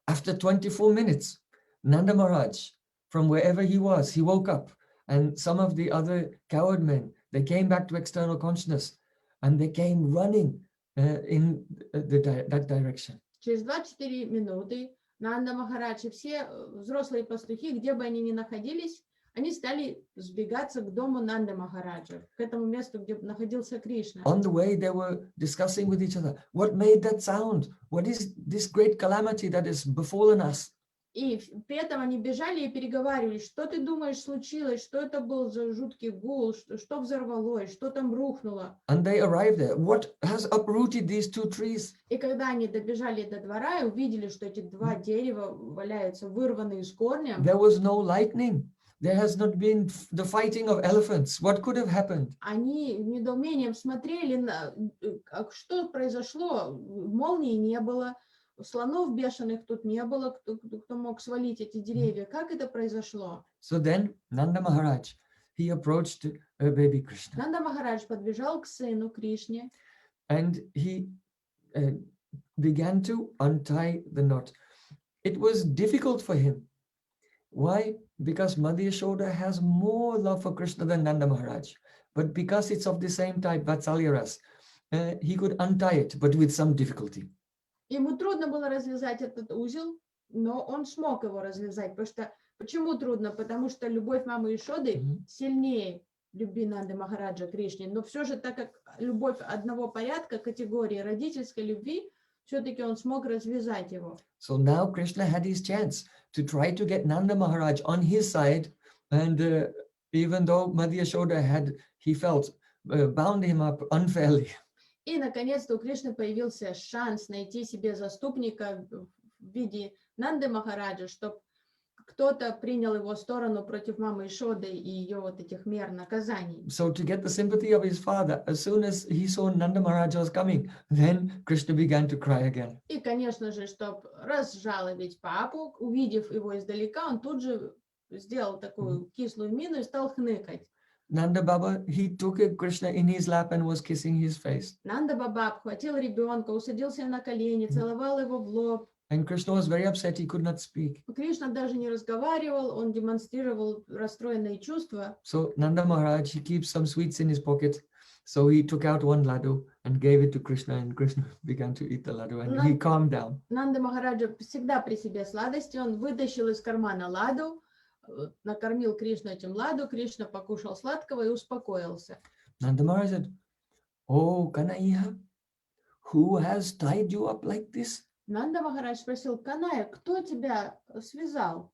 after 24 minutes, Nanda Maharaj, from wherever he was, he woke up, and some of the other coward men, they came back to external consciousness, and they came running in that direction. Через 24 минуты Нанда Махарадж и все взрослые пастухи, где бы они ни находились, они стали сбегаться к дому Нанды Махараджа, к этому месту, где находился Кришна. On the way, they were discussing with each other, what made that sound? What is this great calamity that has befallen us? И при этом они бежали и переговаривались, что ты думаешь случилось, что это был за жуткий гул, что взорвалось, что там рухнуло. And they arrived there. What has uprooted these two trees? И когда они добежали до двора и увидели, что эти два дерева валяются, вырванные с корнем, There was no lightning. There has not been the fighting of elephants. What could have happened? они недоумением смотрели на, что произошло. Молнии не было, слонов бешеных тут не было, кто мог свалить эти деревья. Как это произошло? So then Nanda Maharaj, he approached baby Krishna Нанда Махарадж подбежал к сыну Кришне and he began to untie the knot. It was difficult for him. Why? Because Madhya Yashoda has more love for Krishna than Nanda Maharaj. But because it's of the same type, Vatsalya ras, he could untie it, but with some difficulty. Ему трудно было развязать этот узел, но он смог его развязать. Почему трудно? Потому что любовь мамы Ишоды сильнее любви Нанды Махараджа Кришне. Но все же, так как любовь одного порядка, категории родительской любви, все-таки он смог развязать его. So now Krishna had his chance to try to get Nanda Maharaj on his side. And even though Madhya Yashoda he felt, bound him up unfairly. И, наконец-то, у Кришны появился шанс найти себе заступника в виде Нанды Махараджа, чтобы кто-то принял его сторону против мамы Ишоды и ее вот этих мер наказаний. So to get the sympathy of his father, as soon as he saw Nanda Maharaj was coming, then Krishna began to cry again. И, конечно же, чтобы разжалобить папу, увидев его издалека, он тут же сделал такую кислую мину и стал хныкать. Nanda Baba, he took Krishna in his lap and was kissing his face. Нанда Баба обхватил ребенка, усадился на колени, целовал его в лоб. And Krishna was very upset, he could not speak. Кришна даже не разговаривал, он демонстрировал расстроенные чувства. So Nanda Maharaj, he keeps some sweets in his pocket. So he took out one laddu and gave it to Krishna, and Krishna began to eat the laddu, and he calmed down. Нанда Махараджа всегда при себе сладости, он вытащил из кармана ладу, накормил Кришну этим ладу, Кришна покушал сладкого и успокоился. Nanda Maharaj said, "Oh, Kanaiya, who has tied you up like this?" Нанда Махарадж спросил: Каная, кто тебя связал?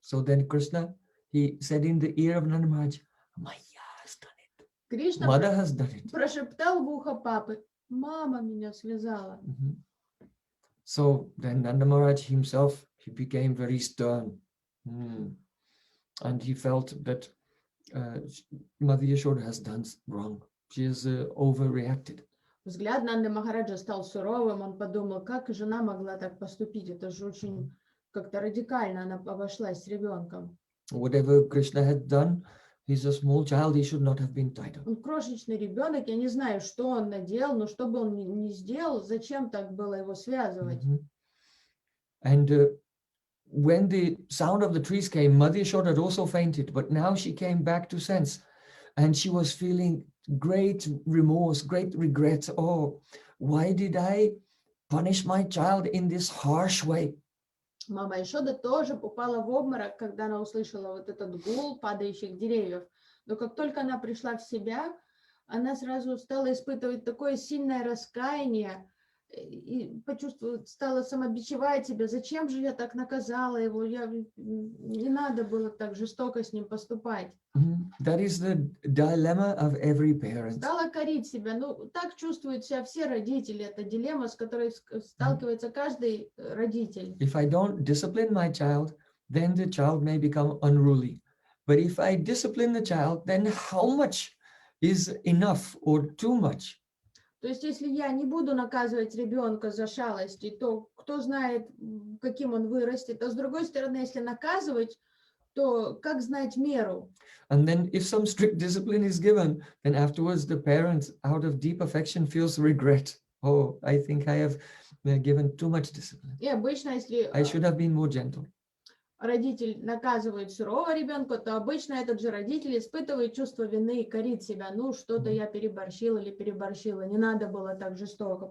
So then Krishna, he said in the ear of Nanda Maharaj, "Maya has done it. Кришна Mother has done it." прошептал в ухо папы: мама меня связала. So then Nanda Maharaj himself, he became very stern. And he felt that Madhya Yashoda has done wrong. She has overreacted. Взгляд Нанды Махараджа стал суровым, он подумал, как жена могла так поступить, это же очень как-то радикально она обошлась с ребенком. Whatever Krishna had done, he's a small child, he should not have been tied up. Он крошечный ребенок, я не знаю, что он наделал, но что бы он ни сделал, зачем так было его связывать? And when the sound of the trees came, Madhya Yashoda had also fainted, but now she came back to sense, and she was feeling great remorse, great regret. Oh, why did I punish my child in this harsh way? Мама Ишода тоже упала в обморок, когда она услышала вот этот гул падающих деревьев. Но как только она пришла в себя, она сразу стала испытывать такое сильное раскаяние и почувствовала, стала самобичевать себя. Зачем же я так наказала его? Не надо было так жестоко с ним поступать. That is the dilemma of every parent. Стала корить себя. Ну, так чувствуют себя все родители. Это дилемма, с которой сталкивается каждый родитель. If I don't discipline my child, then the child may become unruly. But if I discipline the child, then how much is enough or too much? То есть, если я не буду наказывать ребенка за шалости, то кто знает, каким он вырастет. А с другой стороны, если наказывать, то как знать меру? And then if some strict discipline is given, then afterwards the parent, out of deep affection, feels regret. Oh, I think I have given too much discipline. И обычно, если I should have been more gentle. родитель наказывает сурово ребенка, то обычно этот же родитель испытывает чувство вины и корит себя. Ну, что-то я переборщил или переборщила. Не надо было так жестко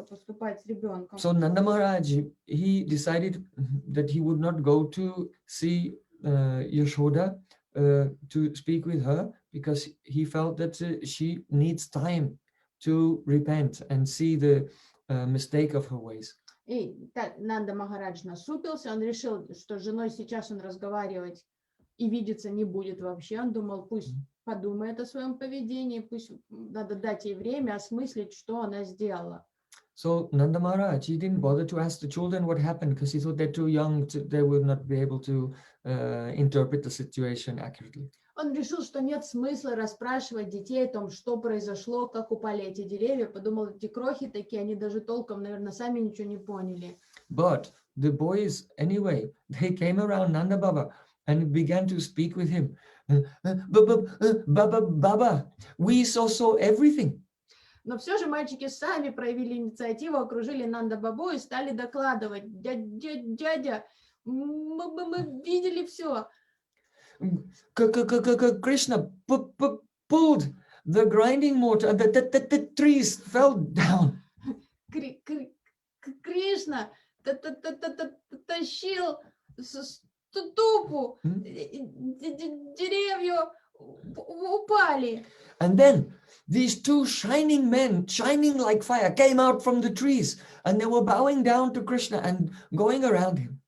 поступать с ребенком. So Nanda Maharaj, he decided that he would not go to see Yashoda to speak with her, because he felt that she needs time to repent and see the mistake of her ways. И Нанда Махарадж насупился, он решил, что с женой сейчас он разговаривать и видеться не будет вообще. Он думал, пусть подумает о своем поведении, пусть надо дать ей время осмыслить, что она сделала. So Nanda Maharaj, he didn't bother to ask the children what happened, because he thought they're too young, they would not be able to interpret the situation accurately. Он решил, что нет смысла расспрашивать детей о том, что произошло, как упали эти деревья. Подумал, эти крохи такие, они даже толком, наверное, сами ничего не поняли. But the boys, anyway, they came around Nanda Baba and began to speak with him. Baba, we saw everything. Но все же мальчики сами проявили инициативу, окружили Нанда Бабу и стали докладывать. Дядя, мы видели все. Krishna pulled the grinding mortar, the trees fell down. Кришна тащил ступу, деревья упали. And then these two shining men, shining like fire, came out from the trees, and they were bowing down to Krishna and going around him.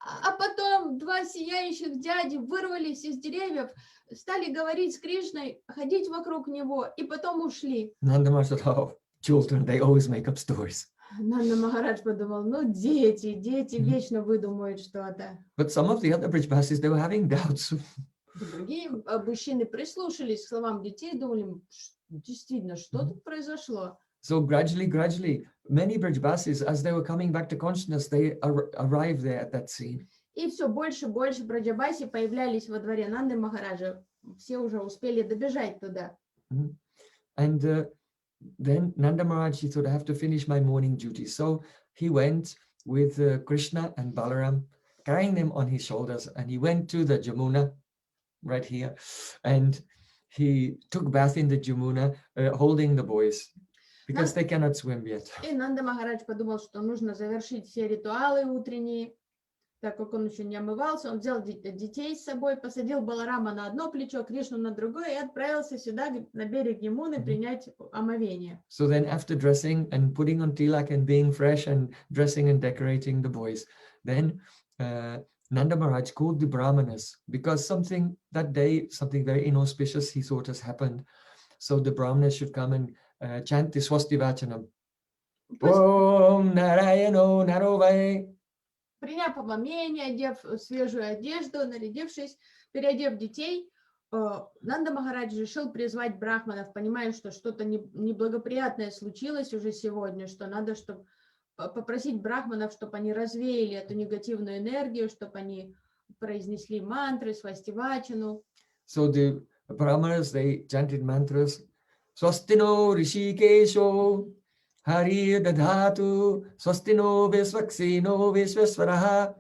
А потом два сияющих дяди вырвались из деревьев, стали говорить с Кришной, ходить вокруг него, и потом ушли. Nanda Maharaj said, oh, children, they always make up stories. Нанда Махарадж подумал, ну дети вечно выдумают что-то. But some of the other Brijbasis, they were having doubts. Другие мужчины прислушались к словам детей, думали, действительно, что тут произошло. So gradually, many Brijbasis, as they were coming back to consciousness, they arrived there at that scene. И все больше браджабаси появлялись во дворе Нанды Махараджа. Все уже успели добежать туда. And then Nanda Maharaj, he thought, I have to finish my morning duty. So he went with Krishna and Balaram, carrying them on his shoulders, and he went to the Jamuna, right here, and he took bath in the Jamuna, holding the boys, because they cannot swim yet. И Нанда Махарадж подумал, что нужно завершить все ритуалы утренние, так как он еще не омывался. Он взял детей с собой, посадил Баларама на одно плечо, Кришну на другое и отправился сюда, на берег Ямуны, принять омовение. So then after dressing and putting on tilak and being fresh and dressing and decorating the boys, then Nanda Maharaj called the Brahmanas, because that day, something very inauspicious he thought has happened. So the Brahmanas should come and chant the Swasti Vachanam. Om Narayano Narovai. Приняв омовение, одев свежую одежду, нарядившись, переодев детей, Нанда Махарадж решил призвать брахманов, понимая, что что-то неблагоприятное случилось уже сегодня, что надо попросить брахманов, чтобы они развеяли эту негативную энергию, чтобы они произнесли мантры, свастивачану. So the Brahmanas, they chanted mantras. Swastino Rishikesho Hari Dadhatu Swastino Visvaksino Visvasvaraha,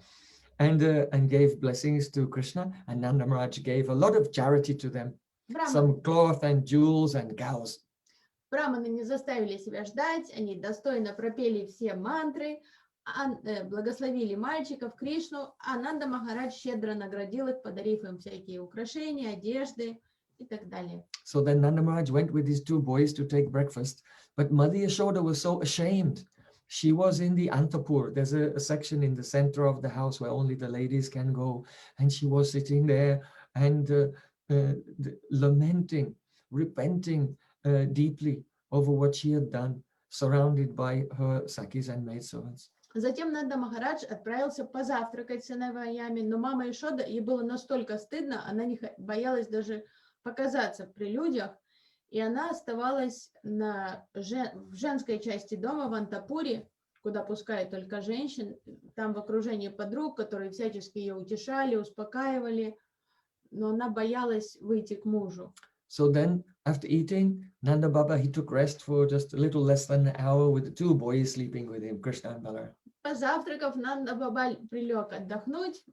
and gave blessings to Krishna, and Nanda Maharaj gave a lot of charity to them, some cloth and jewels and cows. Браманы не заставили себя ждать, они достойно пропели все мантры, благословили мальчиков, Кришну, а Нанда Махарадж щедро наградил их, подарив им всякие украшения, одежды и так далее. So then Nanda Maharaj went with his two boys to take breakfast, but Mother Yashoda was so ashamed. She was in the Antapur. There's a section in the center of the house where only the ladies can go, and she was sitting there and lamenting, repenting deeply over what she had done, surrounded by her Sakis and maidservants. Затем Нанда Махарадж отправился позавтракать с сыновьями, но мама Ишода, ей было настолько стыдно, она боялась даже показаться при людях, и она оставалась в женской части дома, в Антапуре, куда пускают только женщин, там в окружении подруг, которые всячески ее утешали, успокаивали, но она боялась выйти к мужу. So then, after eating, Nanda Baba, he took rest for just a little less than an hour with the two boys sleeping with him, Krishna and Balaram. Позавтракав, Нанда Баба прилег отдохнуть,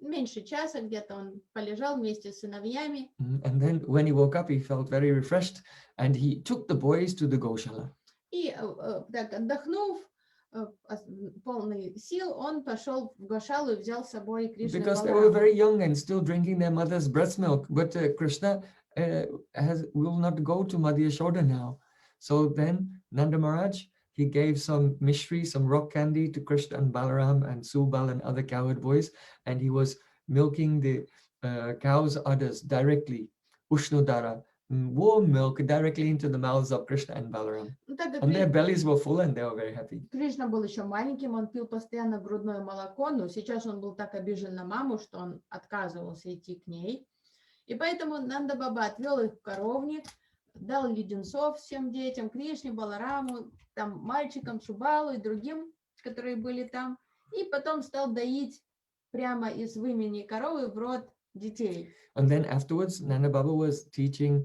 меньше часа где-то он полежал вместе с сыновьями. And then when he woke up, he felt very refreshed and he took the boys to the Goshala. И так отдохнув, полный сил, он пошел в Гошалу и взял с собой Кришну и Because they were Баларама. very young and still drinking their mother's breast milk. But Krishna will not go to Madhya Yashoda now. So then Nanda Maharaj, he gave some mishri, some rock candy to Krishna and Balaram and Subal and other cowherd boys. And he was milking the cows' udders directly, Ushnodara, warm milk directly into the mouths of Krishna and Balaram. And their bellies were full and they were very happy. Кришна был еще маленьким, он пил постоянно грудное молоко, но сейчас он был так обижен на маму, что он отказывался идти к ней. И поэтому Нанда Баба отвел их в коровник, дал леденцов всем детям, Кришне, Балараму, там мальчикам, Субалу и другим, которые были там. И потом стал доить прямо из вымени коровы в рот детей. And then afterwards, Nanda Baba was teaching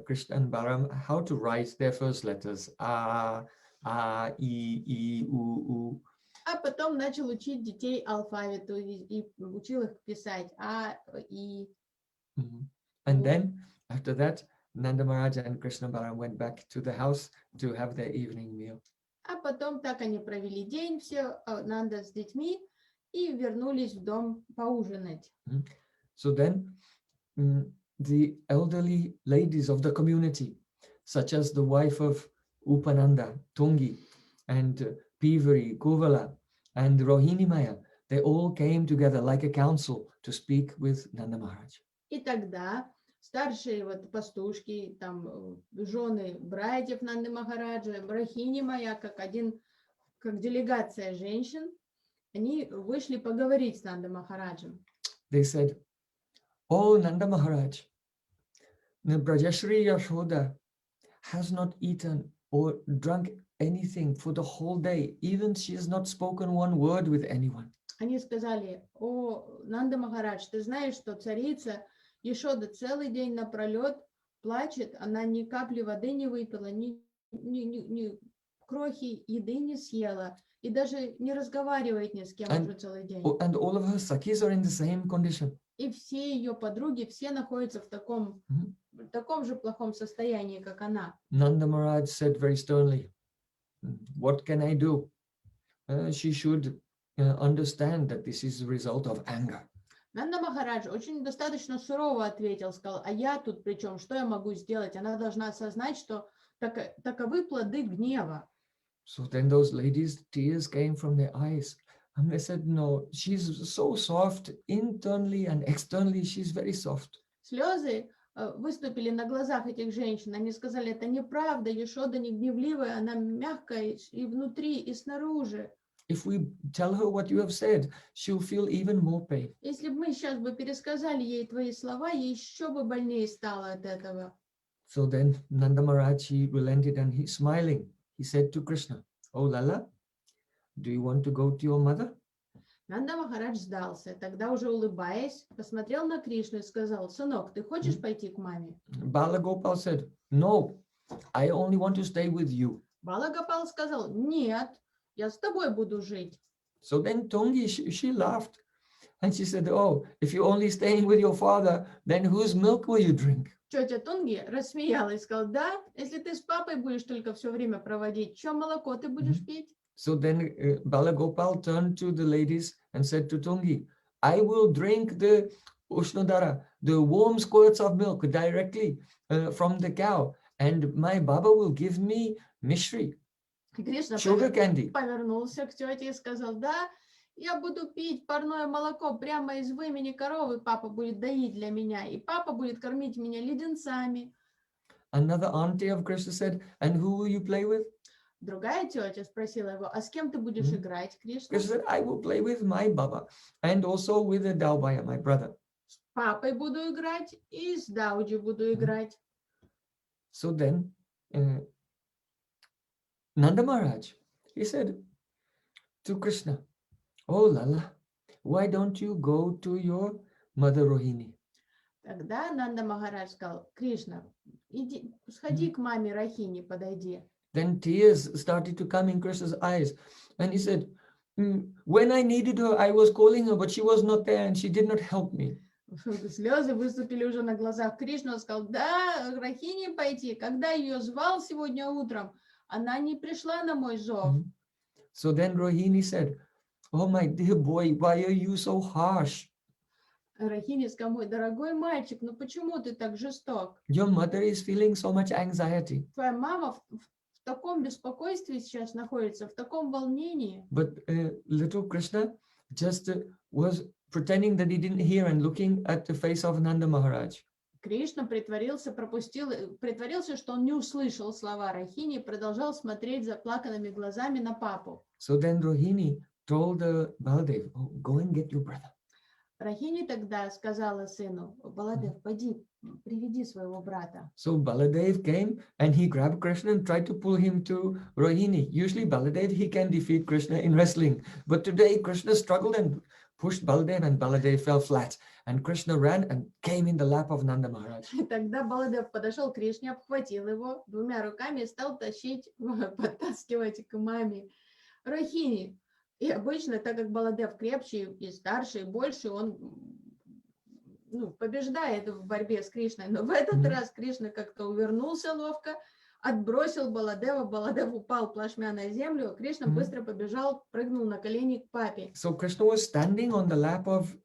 Krishna and Balaram how to write their first letters. A, I, U, U. А потом начал учить детей алфавиту и учил их писать А, И. And then after that, Nanda Maharaj and Krishna Balaram went back to the house to have their evening meal. А потом так они провели день, все Нанда с детьми, и вернулись в дом поужинать. So then the elderly ladies of the community, such as the wife of Upananda, Tungi, and Pivari, Kovala, and Rohini Maya, they all came together like a council to speak with Nanda Maharaj. И тогда старшие вот пастушки, там жены братьев Нанды Махараджа, Брахини Мая, как делегация женщин, они вышли поговорить с Нанда Махараджем. They said, "Oh Nanda Maharaj, Brajashri Yashoda has not eaten or drunk anything for the whole day. Even she has not spoken one word with anyone." Они сказали: "О, Нанда Махарадж, ты знаешь, что царица Яшода целый день напролет плачет, она ни капли воды не выпила, ни крохи еды не съела, и даже не разговаривает ни с кем уже целый день. And all of her sakis are in the same condition. И все ее подруги, все находятся в таком же плохом состоянии, как она." Nanda Maharaj said very sternly, "What can I do? She should understand that this is the result of anger." Нанда Махарадж очень достаточно сурово ответил, сказал: "А я тут при чем? Что я могу сделать? Она должна осознать, что таковы плоды гнева." So then those ladies, tears came from their eyes. And they said, "No, she's so soft internally and externally, she's very soft." Слезы выступили на глазах этих женщин. Они сказали: "Это неправда, Яшода не гневливая, она мягкая и внутри, и снаружи. If we tell her what you have said, she'll feel even more pain." Если бы мы сейчас бы пересказали ей твои слова, ей еще бы больнее стало от этого." So then Nanda Maharaj, he relented and he's smiling. He said to Krishna, "Oh Lala, do you want to go to your mother?" Нанда Махарадж сдался. Тогда уже улыбаясь, посмотрел на Кришну и сказал: "Сынок, ты хочешь пойти к маме?" Bala Gopal said, "No, I only want to stay with you." Бала Гопал сказал: "Нет, я с тобой буду жить." So then Tungi, she laughed. And she said, "Oh, if you're only staying with your father, then whose milk will you drink?" Тетя Тунги рассмеялась и сказала: "Да, если ты с папой будешь только все время проводить, что молоко ты будешь пить?" So then Balagopal turned to the ladies and said to Tungi, "I will drink the Ushnodara, the warm squirts of milk directly from the cow, and my Baba will give me mishri, Кришна sugar candy." повернулся к тете и сказал: "Да, я буду пить парное молоко прямо из вымени коровы, папа будет доить для меня, и папа будет кормить меня леденцами." Another auntie of Krishna said, "And who will you play with?" Другая тетя спросила его, а с кем ты будешь играть, Кришна? Krishna said, I will play with my Baba and also with the Daubaya, my brother. С папой буду играть и с Дауди буду играть. So then, Nanda Maharaj, he said to Krishna, oh Lala, why don't you go to your mother Rohini? Тогда Нанда Махарадж сказал, Кришна, иди, сходи к маме Рахини, подойди. Then tears started to come in Krishna's eyes. And he said, when I needed her, I was calling her, but she was not there and she did not help me. Слезы выступили уже на глазах Кришны. Он сказал, да, Рахини пойти. Когда ее звал сегодня утром, она не пришла на мой зов. So then Rohini said, oh my dear boy, why are you so harsh? Рахини сказал, мой дорогой мальчик, ну почему ты так жесток? Your mother is feeling so much anxiety. Твоя мама в таком беспокойстве сейчас находится, в таком волнении. But little Krishna just was pretending that he didn't hear and looking at the face of Nanda Maharaj. Кришна притворился, что он не услышал слова Рахини и продолжал смотреть заплаканными глазами на папу. So then Rohini told Baladev, oh, go and get your brother. Рахини тогда сказала сыну, Баладев, пойди, приведи своего брата. So Baladev came and he grabbed Krishna and tried to pull him to Rohini. Usually Baladev, he can defeat Krishna in wrestling. But today Krishna struggled and pushed Baladev and Baladev fell flat. And Krishna ran and came in the lap of Nanda Maharaj. Тогда Баладев подошел к Кришне, обхватил его двумя руками и стал тащить, подтаскивать к маме Рахини. И обычно, так как Баладев крепче и старше, и больше, он побеждает в борьбе с Кришной. Но в этот раз Кришна как-то увернулся ловко, отбросил Баладева, Баладев упал плашмя на землю, Кришна быстро побежал, прыгнул на колени к папе. So Krishna was standing on the lap of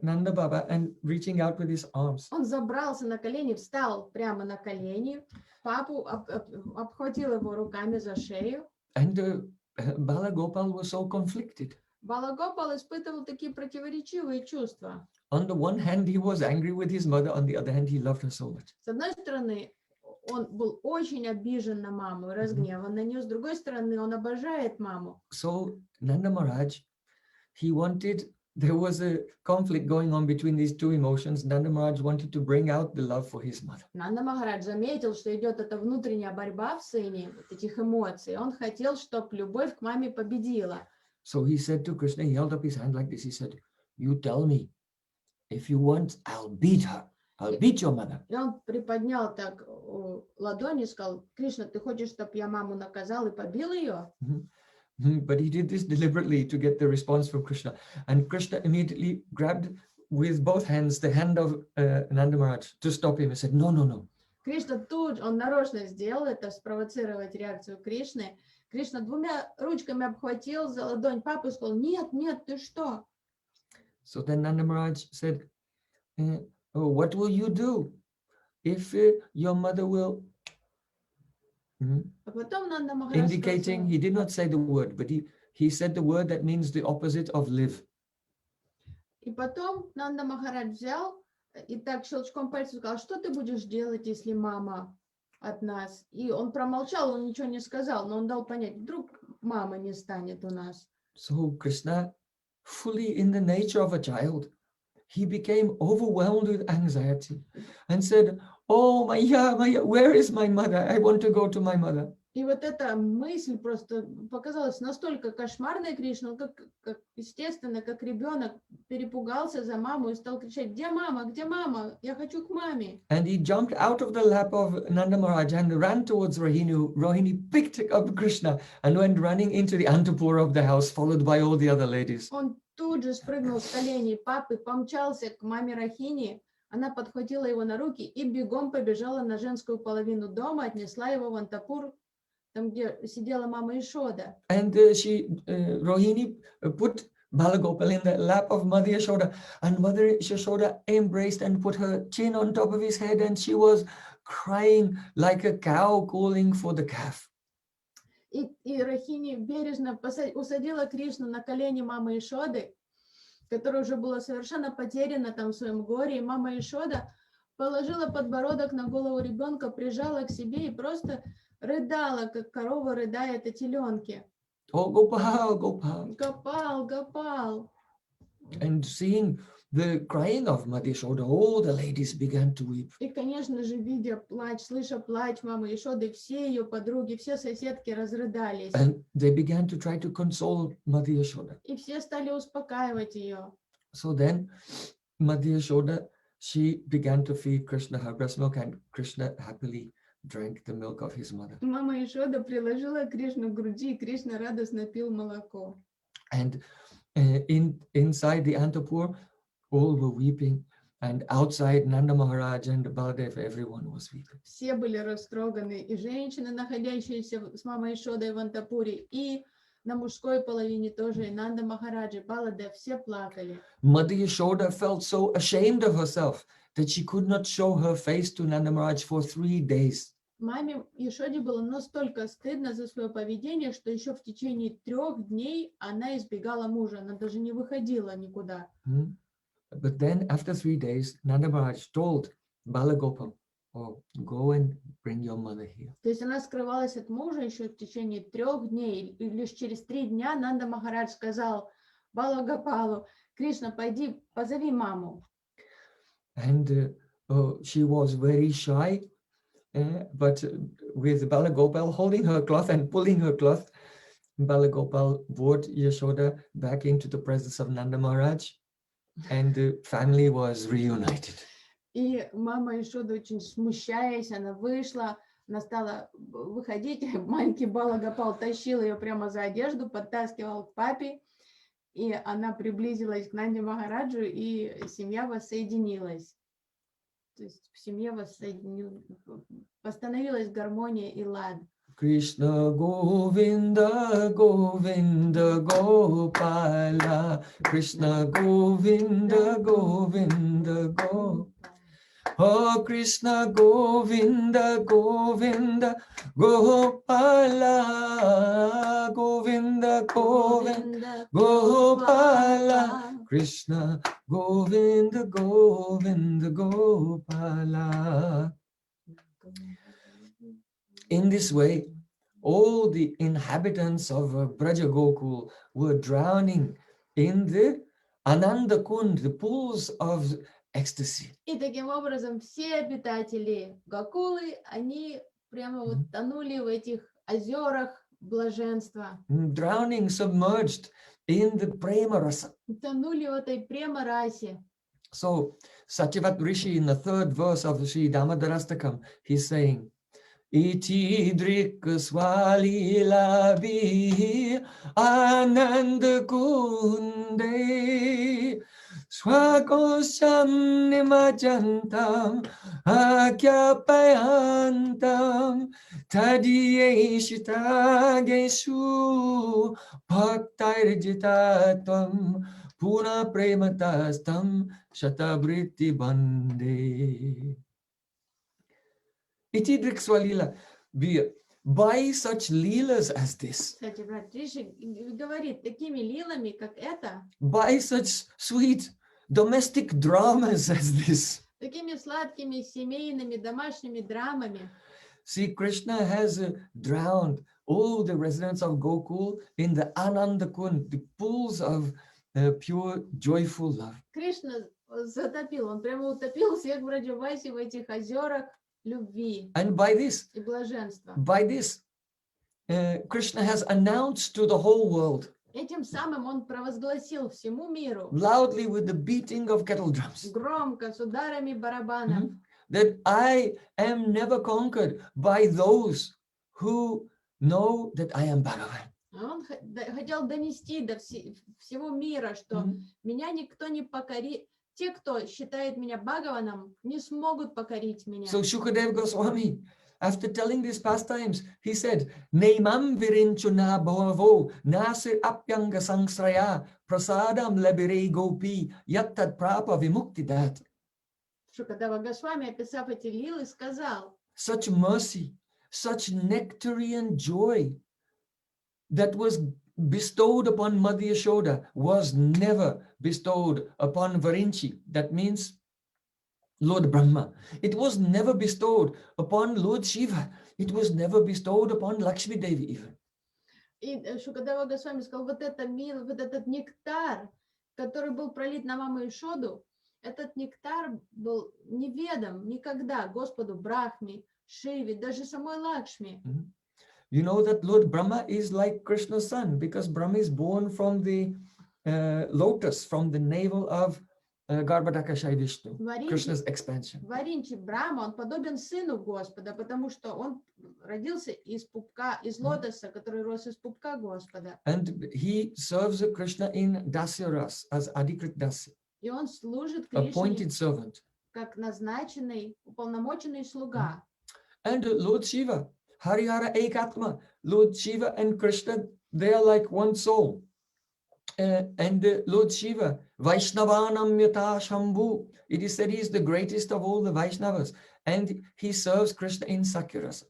Nanda Baba and reaching out with his arms. Он забрался на колени, встал прямо на колени, папу обхватил его руками за шею. And Balagopal was so conflicted. Балагопал испытывал такие противоречивые чувства. On the one hand, he was angry with his mother. On the other hand, he loved her so much. С одной стороны, он был очень обижен на маму, разгневан на нее. С другой стороны, он обожает маму. So Nanda Maharaj, he wanted, there was a conflict going on between these two emotions. Nanda Maharaj wanted to bring out the love for his mother. Нанда Махарадж заметил, что идет эта внутренняя борьба в сыне, вот этих эмоций. Он хотел, чтобы любовь к маме победила. So he said to Krishna, he held up his hand like this. He said, you tell me, if you want, I'll beat her. I'll beat your mother. И он приподнял так ладони и сказал, Кришна, ты хочешь, чтобы я маму наказал и побил ее? But he did this deliberately to get the response from Krishna. And Krishna immediately grabbed with both hands the hand of Nanda Maharaj to stop him and said, no, no, no. Кришна тут, он нарочно сделал это, спровоцировать реакцию Кришны. Кришна двумя ручками обхватил за ладонь папу и сказал, нет, нет, ты что? So then Nanda Maharaj said, what will you do if your mother will... А потом Нанда Махарадж Indicating, he did not say the word, but he said the word that means the opposite of live. И потом Нанда Махарадж взял и так щелчком пальцев сказал, что ты будешь делать, если мама от нас? И он промолчал, он ничего не сказал, но он дал понять, вдруг мама не станет у нас. So Krishna, fully in the nature of a child, he became overwhelmed with anxiety and said, oh, Maya, where is my mother? I want to go to my mother. И вот эта мысль просто показалась настолько кошмарной Кришне, он как естественно, как ребенок перепугался за маму и стал кричать, где мама, я хочу к маме. And he jumped out of the lap of Nanda Maharaj and ran towards Rohini. Rohini picked up Krishna and went running into the antapura of the house, followed by all the other ladies. Он тут же спрыгнул с коленей папы, помчался к маме Рахини. Она подхватила его на руки и бегом побежала на женскую половину дома, отнесла его в антапур, там, где сидела мама Ишода. And Rohini put Balagopal in the lap of Mother Yashoda, and Mother Yashoda embraced and put her chin on top of his head, and she was crying like a cow calling for the calf. И Рахини бережно усадила Кришну на колени мамы Ишоды, которая уже была совершенно потеряна там в своем горе, и мама Ишода положила подбородок на голову ребенка, прижала к себе и просто рыдала, как корова рыдает о теленке. Oh, Gopal, Gopal. Гопал, Гопал. And seeing the crying of Mother Yashoda, all the ladies began to weep. И, конечно же, видя плач, слыша плач мамы Ешоды, все ее подруги, все соседки разрыдались. And they began to try to console Mother Yashoda. И все стали успокаивать ее. So then Mother Yashoda, she began to feed Krishna her breast milk, and Krishna happily drank the milk of his mother. Мама Ешода приложила Кришну к груди, и Кришна радостно пил молоко. And inside the Antapur, all were weeping. And outside Nanda Maharaj and Baladev, everyone was weeping. Все были растроганы, и женщины, находящиеся с мамой Ешодой в Антапуре, и на мужской половине тоже, и Нанда Махараджи, Баладев, все плакали. Mother Yashoda felt so ashamed of herself that she could not show her face to Nanda Maharaj for 3 days. Маме Ешоде было настолько стыдно за свое поведение, что еще в течение 3 дней она избегала мужа, она даже не выходила никуда. But then after 3 days, Nanda Maharaj told Balagopal, oh, go and bring your mother here. То есть она скрывалась от мужа еще в течение 3 дней, и лишь через 3 дня Нанда Махарадж сказал Балагопалу: Кришна, пойди, позови маму. And she was very shy, but with Balagopal holding her cloth and pulling her cloth, Balagopal brought Yashoda back into the presence of Nanda Maharaj, and the family was reunited. И мама Ешода, очень смущаясь, она вышла, она стала выходить, маленький Балагопал тащил ее прямо за одежду, подтаскивал к папе, и она приблизилась к Нанде Махараджу, и семья воссоединилась. То есть в семье восстановилась гармония и лад. Krishna Govinda Govinda Gopala, Krishna Govinda Govinda Gopala. Oh Krishna Govinda Govinda Gopala, Govinda Govinda Gopala, Krishna Govinda Govinda Gopala. In this way, all the inhabitants of Braja Gokul were drowning in the Ananda Kund, the pools of ecstasy. И таким образом все обитатели Гокулы, они прямо вот тонули в этих озерах блаженства. Drowning, submerged in the Prema rasa. Тонули в этой према-расе. So, Satyavat Rishi in the 3rd verse of the Sri Damodarastakam, he's saying, Iti drik swalila bi anand kunde swakosam nimajantam akyapayantam tadiyeshitageshu bhaktairjitatam puna prematastam shatabriti bande. Iti drikswalila, by such leelas as this, Кстати, брат Риши говорит, такими лилами, как это, by such sweet domestic dramas as this. такими сладкими семейными домашними драмами. See, Krishna has drowned all the residents of Gokul in the Ananda Kund, the pools of pure, joyful love. Кришна затопил, он прямо утопил всех Браджаваси в этих озерах любви And by this, и блаженства. Krishna has announced to the whole world, Этим самым он провозгласил всему миру loudly with the beating of kettle drums, громко, с ударами барабанов, that I am never conquered by those who know that I am Bhagavan. Он хотел донести до всего мира, что меня никто не покорит. Те, кто считает меня Бхагаваном, не смогут покорить меня. So Shukadev Goswami, after telling these pastimes, he said, Neimam virinchuna bhavavo nasir apyanga sangsraya prasadam labire gopi yattad prapa vimuktidat. Шукадева Госвами, описав эти лилы, сказал: Such mercy, such nectarian joy that was bestowed upon Mother Yashoda was never bestowed upon Varinchi. That means Lord Brahma. It was never bestowed upon Lord Shiva. It was never bestowed upon Lakshmi Devi even. И Шукадева Госвами сказал, вот этот нектар, который был пролит на маму Ишоду, этот нектар был неведом никогда Господу Брахме, Шиве, даже самой Лакшми. You know that Lord Brahma is like Krishna's son because Brahma is born from the lotus, from the navel of Garbhodakashayi Vishnu, Krishna's expansion. Варинчи Брахма, он подобен сыну Господа, потому что он родился из пупка, из лотоса, который рос из пупка Господа. And he serves Krishna in Dasya Ras as Adikrit Dasya, И он служит Кришне appointed servant. как назначенный, уполномоченный слуга. And Lord Shiva, Harihara Ekatma, Lord Shiva and Krishna, they are like one soul. And Lord Shiva, Vaishnavanam Yata Shambhu, it is said he is the greatest of all the Vaishnavas, and he serves Krishna in Sakyarasa.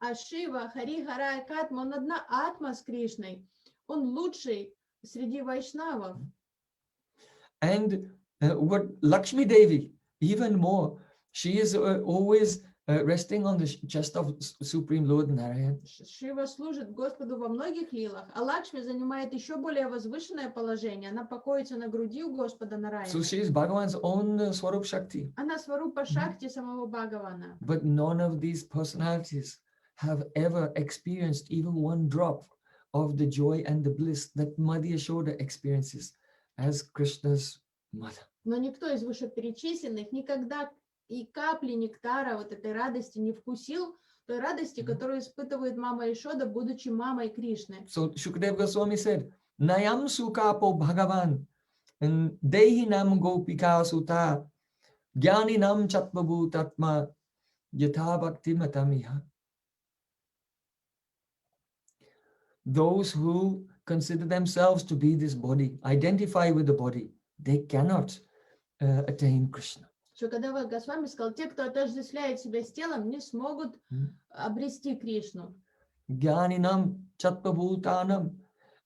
А Шива, Хари, Хара и Катма, он одна атма с Кришной. Он лучший среди вайшнавов. And what Lakshmi Devi, even more, she is always resting on the chest of Supreme Lord Narayan. Шива служит Господу во многих лилах, а Лакшми занимает еще более возвышенное положение. Она покоится на груди у Господа Нараяна. So she is Bhagavan's own Swarup Shakti. Она сварупа Шакти самого Бхагавана. But none of these personalities have ever experienced even one drop of the joy and the bliss that Madhya Yashoda experiences as Krishna's mother. Но никто из вышеперечисленных никогда и капли нектара вот этой радости не вкусил, той радости, которую испытывает мама Ишода, будучи мамой Кришны. So Shukadeva Goswami said, Nayam sukapo Bhagavan, and Dehinam gopika suta, Jnaninam chatmabhutatma, yatha bhakti matamiha. Those who consider themselves to be this body, identify with the body, they cannot attain Krishna. Шукадева Госвами сказал, те, кто отождествляет себя с телом, не смогут обрести Кришну. Jnaninam chatmabhutanam.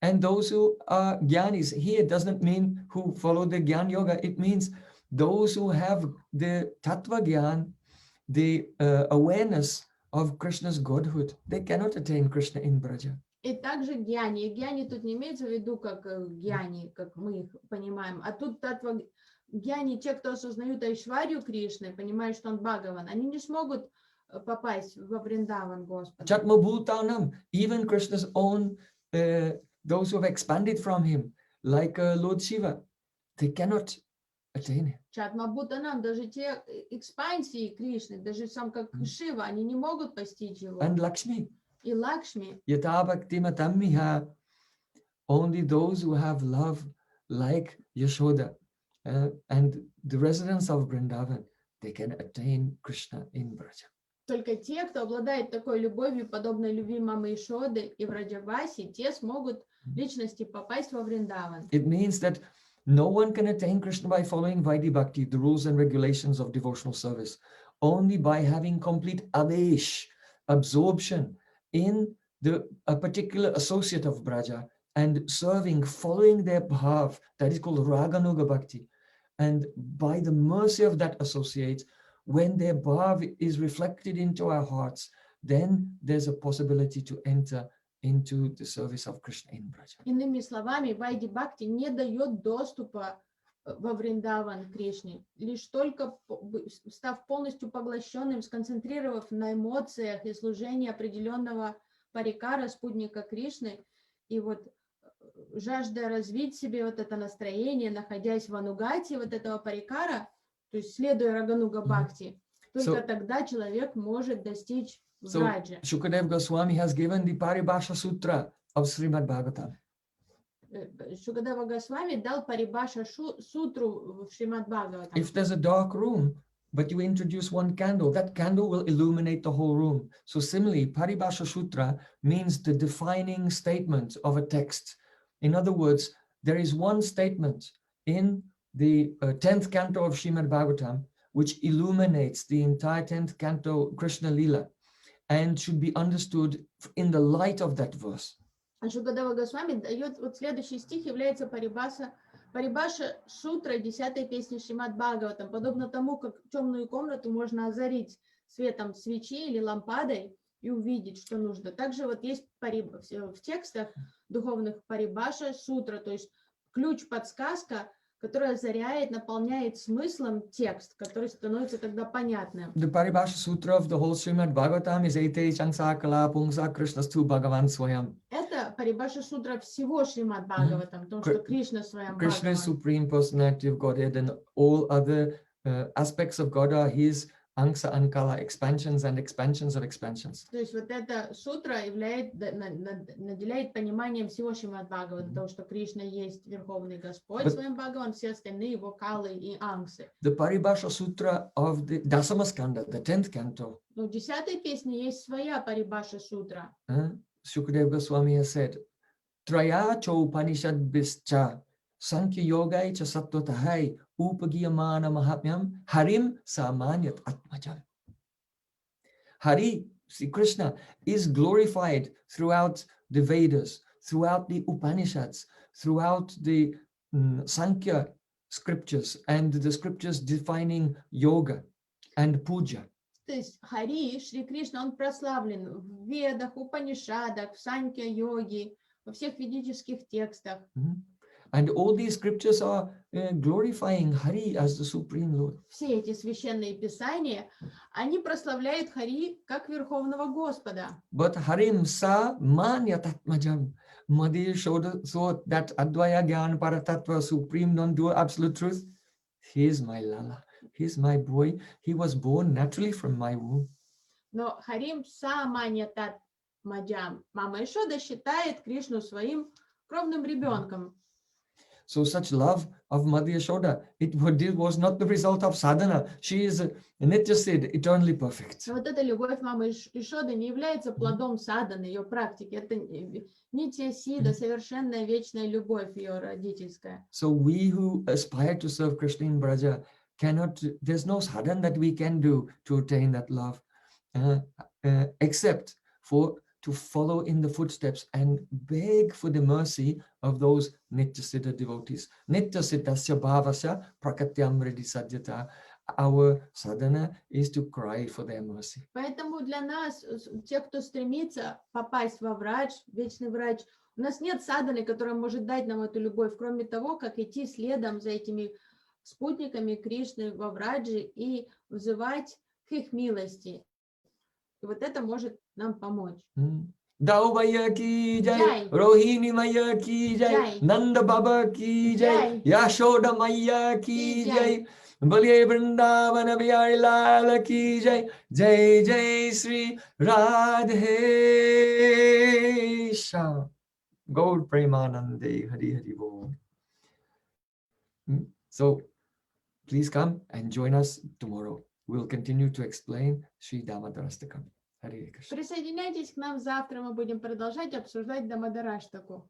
And those who are jnanis, here doesn't mean who follow the Jnana Yoga, it means those who have the Tattva Jnana, the awareness of Krishna's godhood. They cannot attain Krishna in Braja. И также гьяни. И гьяни тут не имеется в виду как гьяни, как мы их понимаем, а тут татва гьяни, те, кто осознают Айшварью Кришны, понимают, что он Бхагаван, они не смогут попасть во Вриндаван Господа. Chatmabhutanam, even Krishna's own, those who have expanded from him, like Lord Shiva, they cannot attain him. Чатмабхутанам, даже те экспансии Кришны, даже сам как Шива, они не могут постичь его. And Lakshmi. И Лакшми. Yatha bhakti matamiha. Only those who have love like Yashoda and the residents of Vrindavan, they can attain Krishna in Braja. Только те, кто обладает такой любовью, подобной любви мамы Ишоды и Враджаваси, те смогут личности попасть во Вриндаван. It means that no one can attain Krishna by following Vaidhi Bhakti, the rules and regulations of devotional service, only by having complete avesh, absorption in a particular associate of Braja and serving, following their bhav, that is called Raganuga Bhakti. And by the mercy of that associate, when their bhav is reflected into our hearts, then there's a possibility to enter into the service of Krishna in Braja. Иными словами, Вайди Бхакти не дает доступа во Вриндаван Кришне. Лишь только став полностью поглощенным, сконцентрировав на эмоциях и служении определенного парикара, спутника Кришны, и вот жажда развить себе вот это настроение, находясь в анугате вот этого парикара, то есть следуя Рагануга Бхакти, только тогда человек может достичь Враджа. Shukadeva Goswami has given the Paribhasha Sutra of Srimad Bhagavatam. Шукадева Госвами дал Парибаша сутру в Шримад Бхагаватам. If there's a dark room, but you introduce one candle, that candle will illuminate the whole room. So similarly, Paribhasha Sutra means the defining statement of a text. In other words, there is one statement in the 10th canto of Srimad Bhagavatam, which illuminates the entire 10th canto Krishna Lila and should be understood in the light of that verse. Шукадева Госвами дает, вот следующий стих является Парибаша Сутра 10-й песни Шримад Бхагаватам, подобно тому, как темную комнату можно озарить светом свечи или лампадой и увидеть, что нужно. Также вот есть в текстах духовных Парибаша Сутра, то есть ключ-подсказка, которая озаряет, наполняет смыслом текст, который становится тогда понятным. The Paribhasha Sutra of the whole Srimad Bhagavatam is Ete Changsa Kala Pungsa Krishnastu Bhagavan Swayam. Это Парибаша Сутра всего Шримад Бхагаватам, потому что Кришна своим Krishna is Бхагаван. Supreme Personality of Godhead, and all other aspects of God are his Angsa and Kala, expansions and expansions of expansions. То есть вот эта сутра наделяет пониманием всего Шримад Бхагавана, того, что Кришна есть Верховный Господь, своим Бхагаван, все остальные его калы и ангсы. The Paribhasha Sutra of the Dasamaskanda, the 10th canto. Но в 10-й песне есть своя Парибаша Сутра. Shukadeva Goswami has said, Traya Chopanishad Bischa Sankhya Yogai Cha Sattvatahai Upagiyamana Mahatmyam Harim Samanyat Atmajam. Hari, Sri Krishna, is glorified throughout the Vedas, throughout the Upanishads, throughout the Sankhya scriptures and the scriptures defining yoga and puja. То есть Хари, Шри Кришна, он прославлен в Ведах, Упанишадах, в Санкья-йоге, во всех ведических текстах. And all these scriptures are glorifying Hari as the Supreme Lord. Все эти священные писания, они прославляют Хари как Верховного Господа. But Harim Sa Manyatatmajam Madhya showed so that Advaya Gyan Paratattva, Supreme Non-Dual Absolute Truth, he is my Lala, he is my boy, he was born naturally from my womb. Но Харим Са Маньятат Маджам, мама Ишода считает Кришну своим кровным ребенком. So such love of Madhya Yashoda, it was not the result of sadhana. She is Nitya Siddh, eternally perfect. Вот эта любовь мамы Ишоды не является плодом садханы, ее практики. Это Нитья Сидха, совершенная вечная любовь ее родительская. So we who aspire to serve Krishna in Braja cannot, there's no sadhana that we can do to attain that love, except to follow in the footsteps and beg for the mercy of those Nitya Siddha devotees. Nitya Siddhasya Bhavasya Prakatyam Vriddhi Sadyata. Our sadhana is to cry for their mercy. Поэтому для нас, тех, кто стремится попасть во врач, вечный врач, у нас нет садханы, которая может дать нам эту любовь, кроме того, как идти следом за этими спутниками Кришны во враджи и взывать к их милости. И вот это может нам помочь. Dao Bhaiya ki jai, Rohini Maya ki jai, Nanda Baba ki jai, Yashoda Maya ki jai, Baliye Vrindavana Bihari Lala ki jai, Jai Jai Sri Radhe Shyam. Gaur Premanande Hari Hari Bol. So please come and join us tomorrow. We'll continue to explain Sri Damodara Stakam. Hare Krishna. Присоединяйтесь к нам завтра, мы будем продолжать обсуждать Дамодараштаку.